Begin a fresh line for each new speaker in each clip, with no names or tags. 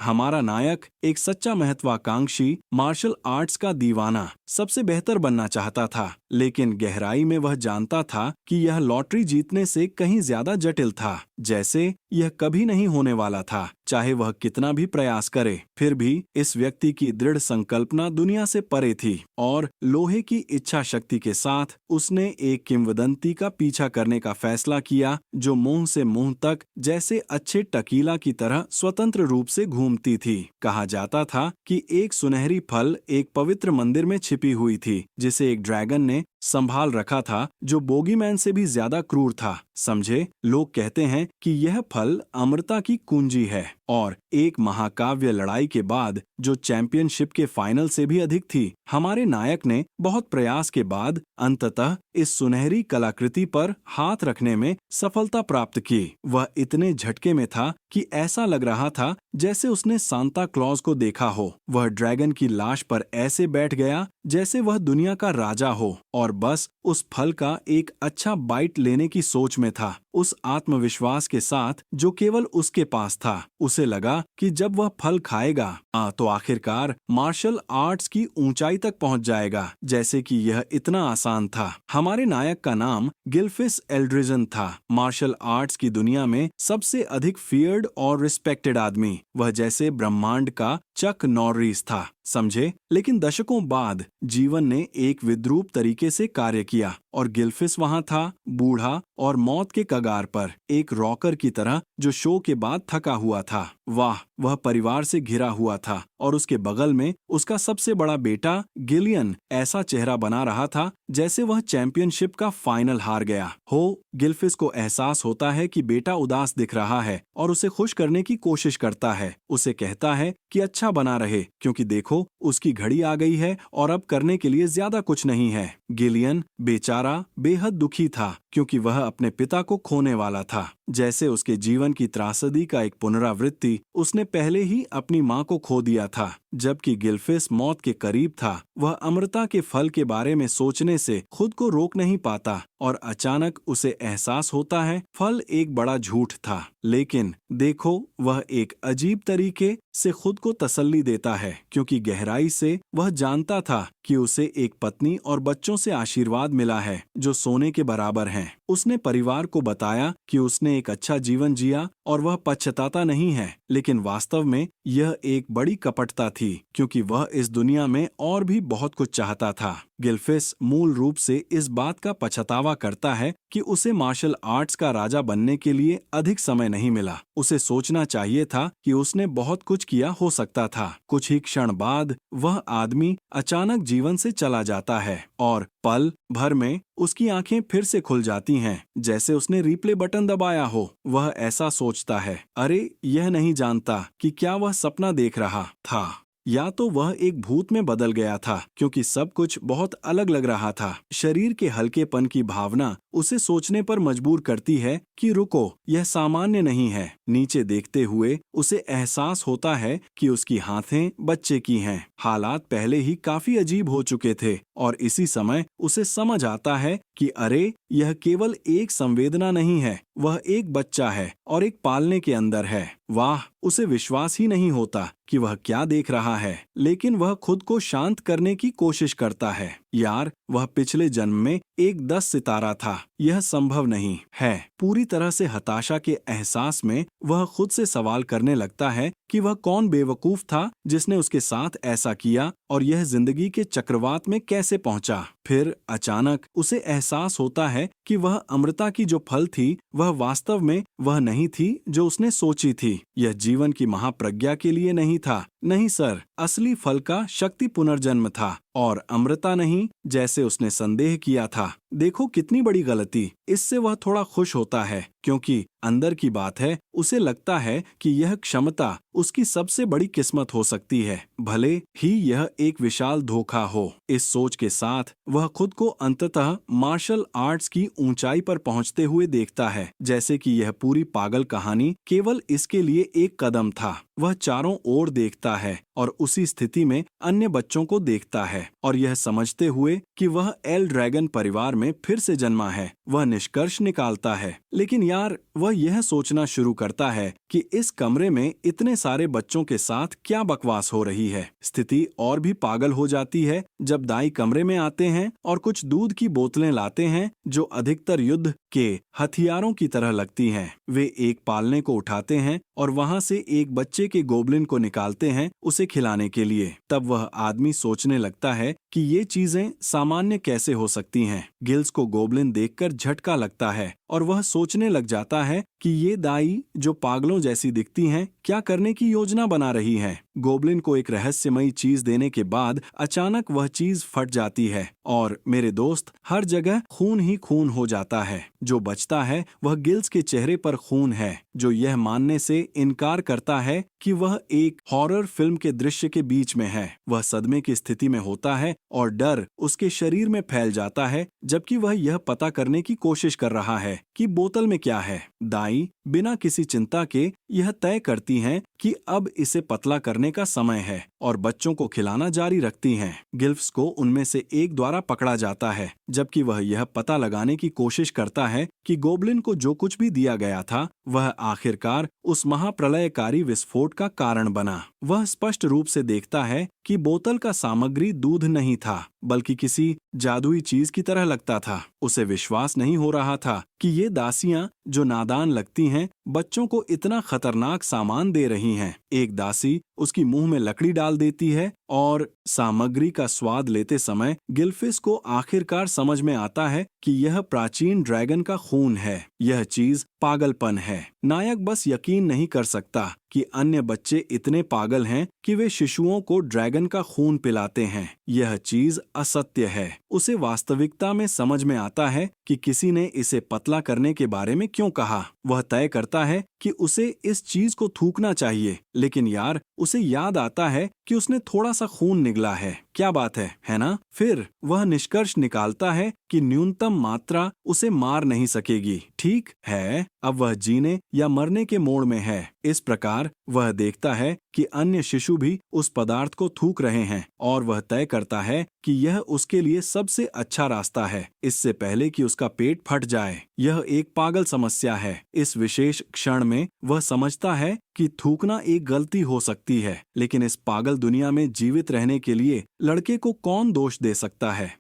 हमारा नायक एक सच्चा महत्वाकांक्षी, मार्शल आर्ट्स का दीवाना, सबसे बेहतर बनना चाहता था, लेकिन गहराई में वह जानता था कि यह लॉटरी जीतने से कहीं ज्यादा जटिल था। जैसे यह कभी नहीं होने वाला था, चाहे वह कितना भी प्रयास करे। फिर भी इस व्यक्ति की दृढ़ संकल्पना दुनिया से परे थी, और लोहे की इच्छा शक्ति के साथ उसने एक किंवदंती का पीछा करने का फैसला किया, जो मुंह से मुंह तक जैसे अच्छे टकीला की तरह स्वतंत्र रूप से घूमती थी। कहा जाता था कि एक सुनहरी फल एक पवित्र मंदिर में छिपी हुई थी, जिसे एक ड्रैगन ने संभाल रखा था, जो बोगीमैन से भी ज्यादा क्रूर था। समझे, लोग कहते हैं कि यह फल अमरता की कुंजी है, और एक महाकाव्य लड़ाई के बाद जो चैंपियनशिप के फाइनल से भी अधिक थी। हमारे नायक ने बहुत प्रयास के बाद अंततः इस सुनहरी कलाकृति पर हाथ रखने में सफलता प्राप्त की। वह इतने झटके में था कि ऐसा लग रहा था जैसे उसने सांता क्लॉज को देखा हो। वह ड्रैगन की लाश पर ऐसे बैठ गया जैसे वह दुनिया का राजा हो, और बस उस फल का एक अच्छा बाइट लेने की सोच में था। उस आत्मविश्वास के साथ जो केवल उसके पास था, उसे लगा कि जब वह फल खाएगा तो आखिरकार मार्शल आर्ट्स की ऊंचाई तक पहुंच जाएगा, जैसे कि यह इतना आसान था। हमारे नायक का नाम गिलफिस एल्ड्रिजन था, मार्शल आर्ट्स की दुनिया में सबसे अधिक फियर्ड और रिस्पेक्टेड आदमी। वह जैसे ब्रह्मांड का चक नॉर्रिस था, समझे। लेकिन दशकों बाद जीवन ने एक विद्रूप तरीके से कार्य किया, और गिलफिस वहां था, बूढ़ा और मौत के कगार पर, एक रॉकर की तरह जो शो के बाद थका हुआ था। वाह, वह परिवार से घिरा हुआ था, और उसके बगल में उसका सबसे बड़ा बेटा गिलियन ऐसा चेहरा बना रहा था जैसे वह चैंपियनशिप का फाइनल हार गया हो। गिलफिस को एहसास होता है कि बेटा उदास दिख रहा है, और उसे खुश करने की कोशिश करता है। उसे कहता है कि अच्छा बना रहे, क्योंकि देखो उसकी घड़ी आ गई है और अब करने के लिए ज्यादा कुछ नहीं है। गिलियन बेचारा बेहद दुखी था, क्योंकि वह अपने पिता को खोने वाला था। जैसे उसके जीवन की त्रासदी का एक पुनरावृत्ति, उसने पहले ही अपनी मां को खो दिया था। जबकि गिलफिस मौत के करीब था, वह अमृता के फल के बारे में सोचने से खुद को रोक नहीं पाता, और अचानक उसे एहसास होता है फल एक बड़ा झूठ था। लेकिन देखो, वह एक अजीब तरीके से खुद को तसल्ली देता है, क्योंकि गहराई से वह जानता था कि उसे एक पत्नी और बच्चों से आशीर्वाद मिला है जो सोने के बराबर हैं। उसने परिवार को बताया कि उसने एक अच्छा जीवन जिया और वह पछताता नहीं है, लेकिन वास्तव में यह एक बड़ी कपटता थी, क्योंकि वह इस दुनिया में और भी बहुत कुछ चाहता था। गिलफिस मूल रूप से इस बात का पछतावा करता है कि उसे मार्शल आर्ट्स का राजा बनने के लिए अधिक समय नहीं मिला। उसे सोचना चाहिए था कि उसने बहुत कुछ किया हो सकता था। कुछ ही क्षण बाद वह आदमी अचानक जीवन से चला जाता है, और पल भर में उसकी आंखें फिर से खुल जाती हैं, जैसे उसने रिप्ले बटन दबाया हो। वह ऐसा सोचता है, अरे यह नहीं जानता कि क्या वह सपना देख रहा था, या तो वह एक भूत में बदल गया था, क्योंकि सब कुछ बहुत अलग लग रहा था। शरीर के हल्केपन की भावना उसे सोचने पर मजबूर करती है कि रुको, यह सामान्य नहीं है। नीचे देखते हुए उसे एहसास होता है कि उसकी हाथें बच्चे की हैं। हालात पहले ही काफी अजीब हो चुके थे, और इसी समय उसे समझ आता है कि अरे, यह केवल एक संवेदना नहीं है, वह एक बच्चा है और एक पालने के अंदर है। वाह, उसे विश्वास ही नहीं होता कि वह क्या देख रहा है, लेकिन वह खुद को शांत करने की कोशिश करता है। यार, वह पिछले जन्म में एक 10 सितारा था, यह संभव नहीं है। पूरी तरह से हताशा के एहसास में वह खुद से सवाल करने लगता है कि वह कौन बेवकूफ था जिसने उसके साथ ऐसा किया, और यह जिंदगी के चक्रवात में कैसे पहुंचा। फिर अचानक उसे एहसास होता है कि वह अमृता की जो फल थी, वह वास्तव में वह नहीं थी जो उसने सोची थी। यह जीवन की महाप्रज्ञा के लिए नहीं था। नहीं सर, असली फल का शक्ति पुनर्जन्म था, और अमृता नहीं, जैसे उसने संदेह किया था। देखो कितनी बड़ी गलती। इससे वह थोड़ा खुश होता है, क्योंकि अंदर की बात है, उसे लगता है कि यह क्षमता उसकी सबसे बड़ी किस्मत हो सकती है, भले ही यह एक विशाल धोखा हो। इस सोच के साथ वह खुद को अंततः मार्शल आर्ट्स की ऊंचाई पर पहुंचते हुए देखता है, जैसे कि यह पूरी पागल कहानी केवल इसके लिए एक कदम था। वह चारों ओर देखता है, और उसी स्थिति में अन्य बच्चों को देखता है, और यह समझते हुए कि वह एल ड्रैगन परिवार में फिर से जन्मा है, वह निष्कर्ष निकालता है। लेकिन यार, वह यह सोचना शुरू करता है कि इस कमरे में इतने सारे बच्चों के साथ क्या बकवास हो रही है। स्थिति और भी पागल हो जाती है जब दाई कमरे में आते हैं और कुछ दूध की बोतलें लाते हैं जो अधिकतर युद्ध के हथियारों की तरह लगती हैं। वे एक पालने को उठाते हैं और वहां से एक बच्चे के गोबलिन को निकालते हैं उसे खिलाने के लिए। तब वह आदमी सोचने लगता है कि ये चीजें सामान्य कैसे हो सकती हैं। गिल्स को गोबलिन देखकर झटका लगता है और वह सोचने लग जाता है कि ये दाई जो पागलों जैसी दिखती हैं क्या करने की योजना बना रही हैं। गोबलिन को एक रहस्यमयी चीज देने के बाद अचानक वह चीज फट जाती है और मेरे दोस्त, हर जगह खून ही खून हो जाता है। जो बचता है वह गिल्स के चेहरे पर खून है, जो यह मानने से इनकार करता है कि वह एक हॉरर फिल्म के दृश्य के बीच में है। वह सदमे की स्थिति में होता है और डर उसके शरीर में फैल जाता है, जबकि वह यह पता करने की कोशिश कर रहा है कि बोतल में क्या है। दाई बिना किसी चिंता के यह तय करती हैं कि अब इसे पतला करने का समय है और बच्चों को खिलाना जारी रखती हैं। गिल्फ्स को उनमें से एक द्वारा पकड़ा जाता है, जबकि वह यह पता लगाने की कोशिश करता है कि गोबलिन को जो कुछ भी दिया गया था वह आखिरकार उस महाप्रलयकारी विस्फोट का कारण बना। वह स्पष्ट रूप से देखता है कि बोतल का सामग्री दूध नहीं था, बल्कि किसी जादुई चीज की तरह लगता था। उसे विश्वास नहीं हो रहा था कि ये दासियां जो नादान लगती हैं बच्चों को इतना खतरनाक सामान दे रही हैं। एक दासी उसकी मुंह में लकड़ी डाल देती है और सामग्री का स्वाद लेते समय गिल्फिस को आखिरकार समझ में आता है कि यह प्राचीन ड्रैगन का खून है। यह चीज पागलपन है। नायक बस यकीन नहीं कर सकता कि अन्य बच्चे इतने पागल हैं कि वे शिशुओं को ड्रैगन का खून पिलाते हैं। यह चीज असत्य है। उसे वास्तविकता में समझ में आता है कि किसी ने इसे पतला करने के बारे में क्यों कहा। वह तय करता है कि उसे इस चीज को थूकना चाहिए, लेकिन यार, उसे याद आता है कि उसने थोड़ा सा खून निगला है। क्या बात है ना? फिर वह निष्कर्ष निकालता है कि न्यूनतम मात्रा उसे मार नहीं सकेगी। ठीक है, अब वह जीने या मरने के मोड़ में है। इस प्रकार वह देखता है कि अन्य शिशु भी उस पदार्थ को थूक रहे हैं और वह तय करता है कि यह उसके लिए सबसे अच्छा रास्ता है, इससे पहले कि उसका पेट फट जाए। यह एक पागल समस्या है। इस विशेष क्षण में वह समझता है कि थूकना एक गलती हो सकती है, लेकिन इस पागल दुनिया में जीवित रहने के लिए लड़के को कौन दोष दे सकता है?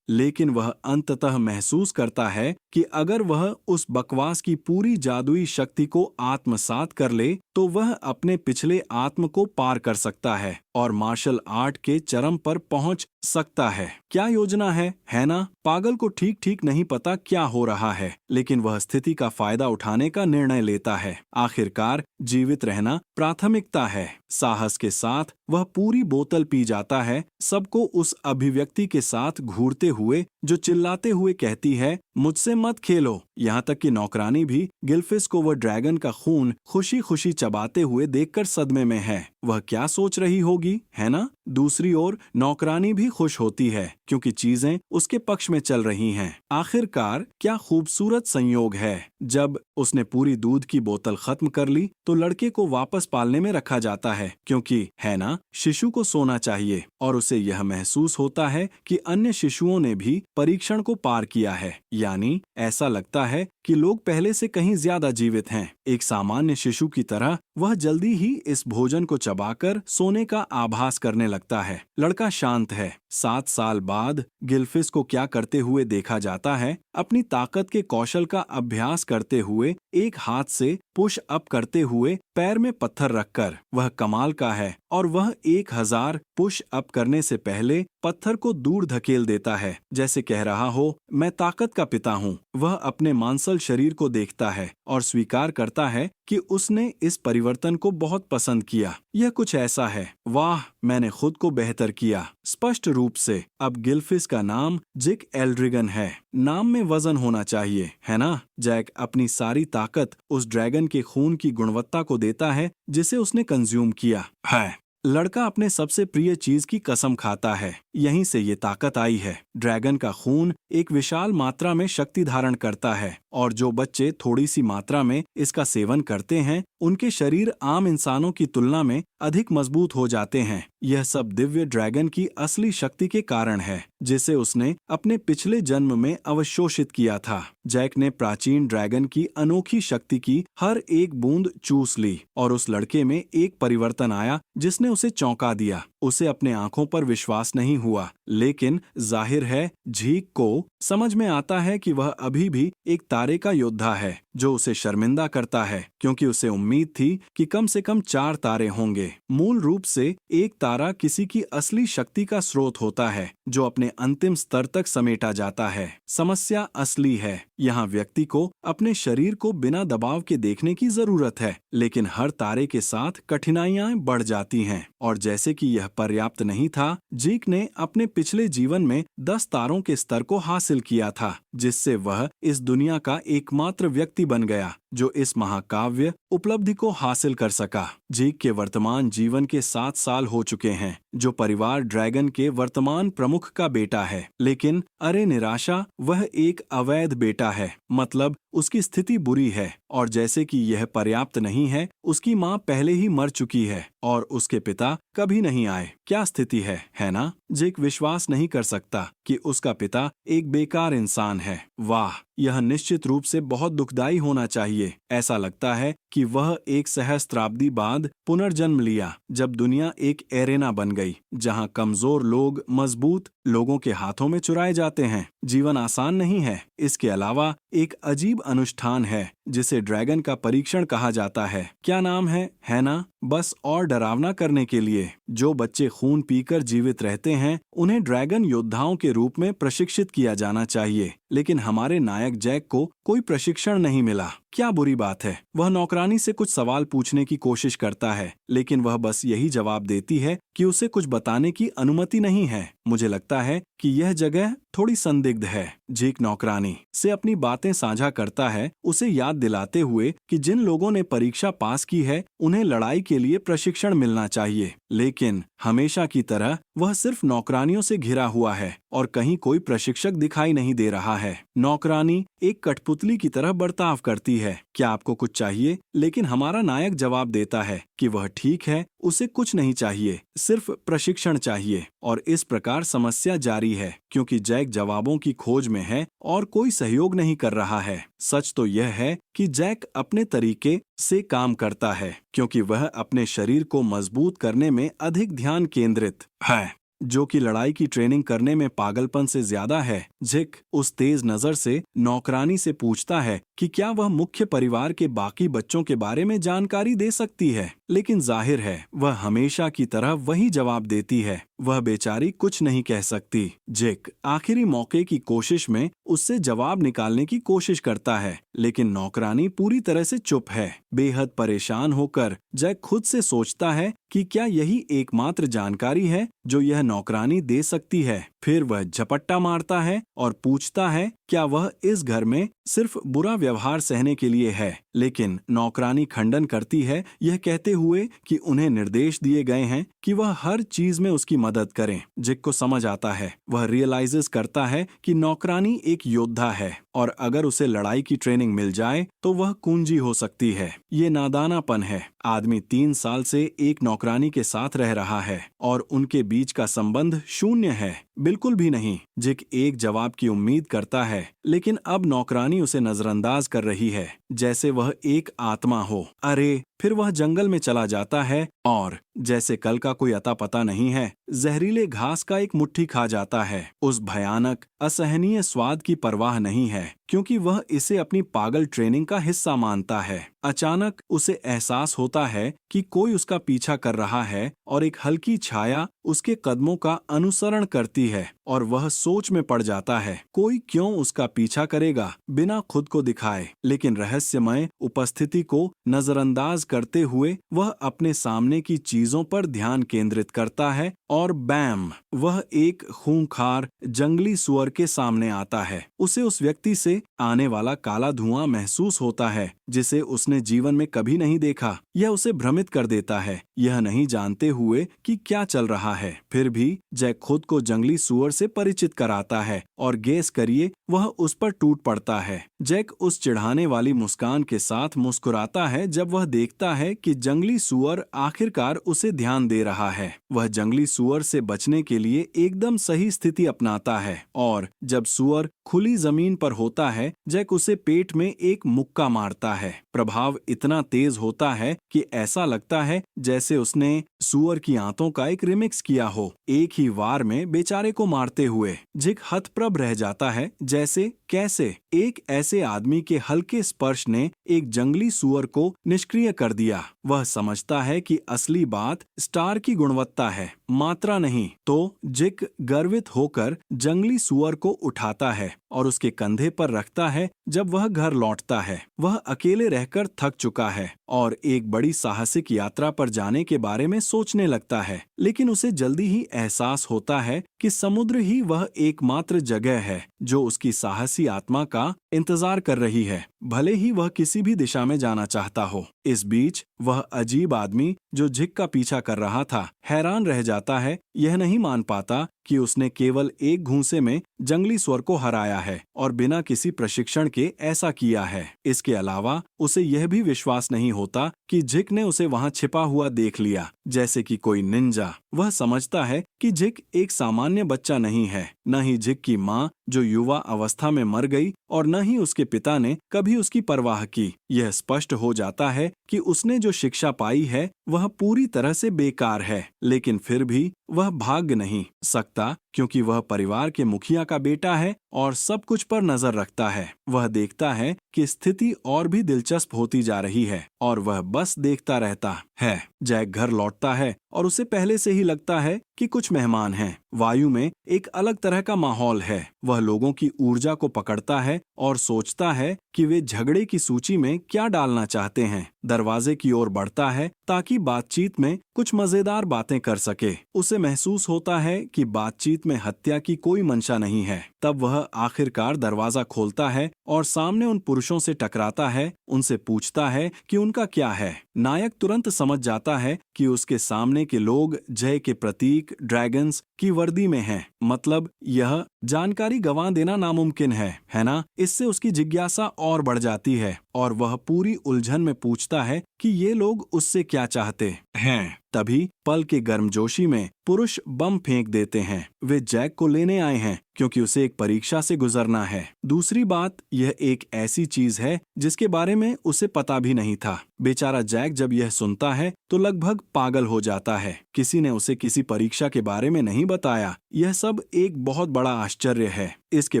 लेकिन वह अंततः महसूस करता है कि अगर वह उस बकवास की पूरी जादुई शक्ति को आत्मसात कर ले तो वह अपने पिछले आत्म को पार कर सकता है और मार्शल आर्ट के चरम पर पहुंच सकता है। क्या योजना है ना? पागल को ठीक ठीक नहीं पता क्या हो रहा है, लेकिन वह स्थिति का फायदा उठाने का निर्णय लेता है। आखिरकार जीवित रहना प्राथमिकता है। साहस के साथ वह पूरी बोतल पी जाता है, सबको उस अभिव्यक्ति के साथ घूरते हुए जो चिल्लाते हुए कहती है, मुझसे मत खेलो। यहाँ तक कि नौकरानी भी गिल्फिस को वह ड्रैगन का खून खुशी खुशी चबाते हुए देखकर सदमे में है। वह क्या सोच रही होगी, है ना? दूसरी ओर नौकरानी भी खुश होती है क्योंकि चीजें उसके पक्ष में चल रही हैं। आखिरकार क्या खूबसूरत संयोग है। जब उसने पूरी दूध की बोतल खत्म कर ली तो लड़के को वापस पालने में रखा जाता है, क्योंकि है ना, शिशु को सोना चाहिए और उसे यह महसूस होता है कि अन्य शिशुओं ने भी परीक्षण को पार किया है। यानी ऐसा लगता है कि लोग पहले से कहीं ज्यादा जीवित हैं। एक सामान्य शिशु की तरह वह जल्दी ही इस भोजन को चबाकर सोने का आभास करने लगता है। लड़का शांत है। 7 साल बाद गिल्फिस को क्या करते हुए देखा जाता है? अपनी ताकत के कौशल का अभ्यास करते हुए, एक हाथ से पुश अप करते हुए पैर में पत्थर रखकर। वह कमाल का है और वह 1000 पुश अप करने से पहले पत्थर को दूर धकेल देता है, जैसे कह रहा हो, मैं ताकत का पिता हूँ। वह अपने मांसल शरीर को देखता है और स्वीकार करता है कि उसने इस परिवर्तन को बहुत पसंद किया। यह कुछ ऐसा है, वाह, मैंने खुद को बेहतर किया। स्पष्ट रूप से अब गिल्फिस का नाम जिक एल्ड्रिगन है। नाम में वजन होना चाहिए, है ना? जैक अपनी सारी ताकत उस ड्रैगन के खून की गुणवत्ता को देता है जिसे उसने कंज्यूम किया है। लड़का अपने सबसे प्रिय चीज की कसम खाता है यहीं से ये ताकत आई है। ड्रैगन का खून एक विशाल मात्रा में शक्ति धारण करता है और जो बच्चे थोड़ी सी मात्रा में इसका सेवन करते हैं उनके शरीर आम इंसानों की तुलना में अधिक मजबूत हो जाते हैं। यह सब दिव्य ड्रैगन की असली शक्ति के कारण है, जिसे उसने अपने पिछले जन्म में अवशोषित किया था। जैक ने प्राचीन ड्रैगन की अनोखी शक्ति की हर एक बूंद चूस ली और उस लड़के में एक परिवर्तन आया जिसने उसे चौंका दिया। उसे अपने आंखों पर विश्वास नहीं हुआ, लेकिन जाहिर है झीक को समझ में आता है कि वह अभी भी एक तारे का योद्धा है, जो उसे शर्मिंदा करता है क्योंकि उसे उम्मीद थी कि कम से कम 4 तारे होंगे। मूल रूप से एक तारा किसी की असली शक्ति का स्रोत होता है जो अपने अंतिम स्तर तक समेटा जाता है। समस्या असली है। यहाँ व्यक्ति को अपने शरीर को बिना दबाव के देखने की जरूरत है, लेकिन हर तारे के साथ कठिनाइयां बढ़ जाती हैं। और जैसे कि यह पर्याप्त नहीं था, जीक ने अपने पिछले जीवन में 10 तारों के स्तर को हासिल किया था, जिससे वह इस दुनिया का एकमात्र व्यक्ति बन गया जो इस महाकाव्य उपलब्धि को हासिल कर सका। जीक के वर्तमान जीवन के 7 साल हो चुके हैं, जो परिवार ड्रैगन के वर्तमान प्रमुख का बेटा है। लेकिन अरे निराशा, वह एक अवैध बेटा है, मतलब उसकी स्थिति बुरी है। और जैसे कि यह पर्याप्त नहीं है, उसकी माँ पहले ही मर चुकी है और उसके पिता कभी नहीं आए। क्या स्थिति है ना? जीक विश्वास नहीं कर सकता कि उसका पिता एक बेकार इंसान है। वाह, यह निश्चित रूप से बहुत दुखदाई होना चाहिए। ऐसा लगता है कि वह एक सहस्त्राब्दी बाद पुनर्जन्म लिया, जब दुनिया एक एरेना बन गई जहां कमजोर लोग मजबूत लोगों के हाथों में चुराए जाते हैं। जीवन आसान नहीं है। इसके अलावा एक अजीब अनुष्ठान है जिसे ड्रैगन का परीक्षण कहा जाता है। क्या नाम है ना? बस और डरावना करने के लिए। जो बच्चे खून पीकर जीवित रहते हैं उन्हें ड्रैगन योद्धाओं के रूप में प्रशिक्षित किया जाना चाहिए, लेकिन हमारे नायक जैक को कोई प्रशिक्षण नहीं मिला। क्या बुरी बात है। वह नौकरानी से कुछ सवाल पूछने की कोशिश करता है, लेकिन वह बस यही जवाब देती है कि उसे कुछ बताने की अनुमति नहीं है। मुझे लगता है कि यह जगह थोड़ी संदिग्ध है। जीक नौकरानी से अपनी बातें साझा करता है, उसे याद दिलाते हुए कि जिन लोगों ने परीक्षा पास की है उन्हें लड़ाई के लिए प्रशिक्षण मिलना चाहिए। लेकिन हमेशा की तरह वह सिर्फ नौकरानियों से घिरा हुआ है और कहीं कोई प्रशिक्षक दिखाई नहीं दे रहा है। नौकरानी एक कठपुतली की तरह बर्ताव करती है। क्या आपको कुछ चाहिए? लेकिन हमारा नायक जवाब देता है कि वह ठीक है, उसे कुछ नहीं चाहिए, सिर्फ प्रशिक्षण चाहिए। और इस प्रकार समस्या जारी है क्योंकि जैक जवाबों की खोज में है और कोई सहयोग नहीं कर रहा है। सच तो यह है कि जैक अपने तरीके से काम करता है क्योंकि वह अपने शरीर को मजबूत करने में अधिक ध्यान केंद्रित है, जो कि लड़ाई की ट्रेनिंग करने में पागलपन से ज्यादा है। जिक उस तेज नजर से नौकरानी से पूछता है कि क्या वह मुख्य परिवार के बाकी बच्चों के बारे में जानकारी दे सकती है, लेकिन जाहिर है वह हमेशा की तरह वही जवाब देती है। वह बेचारी कुछ नहीं कह सकती। जिक आखिरी मौके की कोशिश में उससे जवाब निकालने की कोशिश करता है, लेकिन नौकरानी पूरी तरह से चुप है। बेहद परेशान होकर जैक खुद से सोचता है कि क्या यही एकमात्र जानकारी है जो यह नौकरानी दे सकती है। फिर वह झपट्टा मारता है और पूछता है क्या वह इस घर में सिर्फ बुरा व्यवहार सहने के लिए है। लेकिन नौकरानी खंडन करती है, यह कहते हुए कि उन्हें निर्देश दिए गए हैं कि वह हर चीज में उसकी मदद करें। जिक को समझ आता है, वह रियलाइजेस करता है कि नौकरानी एक योद्धा है और अगर उसे लड़ाई की ट्रेनिंग मिल जाए तो वह कुंजी हो सकती है। ये नादानापन है। आदमी 3 साल से एक नौकरानी के साथ रह रहा है और उनके बीच का संबंध शून्य है, बिल्कुल भी नहीं। जिक एक जवाब की उम्मीद करता है, लेकिन अब नौकरानी उसे नजरअंदाज कर रही है, जैसे वह एक आत्मा हो। अरे, फिर वह जंगल में चला जाता है और जैसे कल का कोई अता पता नहीं है, जहरीले घास का एक मुट्ठी खा जाता है। उस भयानक असहनीय स्वाद की परवाह नहीं है क्योंकि वह इसे अपनी पागल ट्रेनिंग का हिस्सा मानता है। अचानक उसे एहसास होता है कि कोई उसका पीछा कर रहा है और एक हल्की छाया उसके कदमों का अनुसरण करती है और वह सोच में पड़ जाता है, कोई क्यों उसका पीछा करेगा बिना खुद को दिखाए। लेकिन रहस्यमय उपस्थिति को नजरअंदाज करते हुए वह अपने सामने की चीजों पर ध्यान केंद्रित करता है और बैम, वह एक खूंखार जंगली सुअर के सामने आता है। उसे उस व्यक्ति से आने वाला काला धुआं महसूस होता है जिसे उसने जीवन में कभी नहीं देखा। यह उसे भ्रमित कर देता है, यह नहीं जानते हुए कि क्या चल रहा है। फिर भी जैक खुद को जंगली सूअर से परिचित कराता है और गेस करिए वह उस पर टूट पड़ता है। जैक उस चिढ़ाने वाली मुस्कान के साथ मुस्कुराता है जब वह देखता है कि जंगली सूअर आखिरकार उसे ध्यान दे रहा है। वह जंगली सूअर से बचने के लिए एकदम सही स्थिति अपनाता है और जब सूअर खुली जमीन पर होता है जैक उसे पेट में एक मुक्का मारता है। प्रभाव इतना तेज होता है कि ऐसा लगता है जैसे उसने सूअर की आंतों का एक रिमिक्स किया हो। एक ही वार में बेचारे को मारते हुए जिक हतप्रभ रह जाता है, जैसे कैसे एक ऐसे आदमी के हल्के स्पर्श ने एक जंगली सूअर को निष्क्रिय कर दिया। वह समझता है कि असली बात स्टार की गुणवत्ता है, मात्रा नहीं। तो जिक गर्वित होकर जंगली सूअर को उठाता है और उसके कंधे पर रखता है। जब वह घर लौटता है वह अकेले रहकर थक चुका है और एक बड़ी साहसिक यात्रा पर जाने के बारे में सोचने लगता है, लेकिन उसे जल्दी ही एहसास होता है कि समुद्र ही वह एकमात्र जगह है जो उसकी साहसी आत्मा का इंतजार कर रही है, भले ही वह किसी भी दिशा में जाना चाहता हो। इस बीच वह अजीब आदमी जो जिक का पीछा कर रहा था हैरान रह जाता है। यह नहीं मान पाता कि उसने केवल एक घूंसे में जंगली सूअर को हराया है और बिना किसी प्रशिक्षण के ऐसा किया है। इसके अलावा उसे यह भी विश्वास नहीं होता कि जिक ने उसे वहां छिपा हुआ देख लिया, जैसे कि कोई निंजा। वह समझता है कि जिक एक सामान्य बच्चा नहीं है, न ही जिक की माँ जो युवा अवस्था में मर गई और न ही उसके पिता ने कभी उसकी परवाह की। यह स्पष्ट हो जाता है कि उसने जो शिक्षा पाई है वह पूरी तरह से बेकार है, लेकिन फिर भी वह भाग नहीं सकता क्योंकि वह परिवार के मुखिया का बेटा है और सब कुछ पर नजर रखता है। वह देखता है कि स्थिति और भी दिलचस्प होती जा रही है और वह बस देखता रहता है। जैक घर लौटता है और उसे पहले से ही लगता है कि कुछ मेहमान हैं। वायु में एक अलग तरह का माहौल है। वह लोगों की ऊर्जा को पकड़ता है और सोचता है कि वे झगड़े की सूची में क्या डालना चाहते हैं। दरवाजे की ओर बढ़ता है ताकि बातचीत में कुछ मजेदार बातें कर सके। उसे महसूस होता है कि बातचीत में हत्या की कोई मंशा नहीं है। तब वह आखिरकार दरवाजा खोलता है और सामने उन पुरुषों से टकराता है। उनसे पूछता है कि उनका क्या है। नायक तुरंत समझ जाता है कि उसके सामने के लोग जय के प्रतीक ड्रैगन्स की वर्दी में हैं। मतलब यह जानकारी गंवा देना नामुमकिन है ना? इससे उसकी जिज्ञासा और बढ़ जाती है और वह पूरी उलझन में पूछता है कि ये लोग उससे क्या चाहते हैं। तभी पल के गर्मजोशी में पुरुष बम फेंक देते हैं। वे जैक को लेने आए हैं क्योंकि उसे एक परीक्षा से गुजरना है। दूसरी बात, यह एक ऐसी चीज है जिसके बारे में उसे पता भी नहीं था। बेचारा जैक जब यह सुनता है तो लगभग पागल हो जाता है। किसी ने उसे किसी परीक्षा के बारे में नहीं बताया। यह सब एक बहुत बड़ा आश्चर्य है। इसके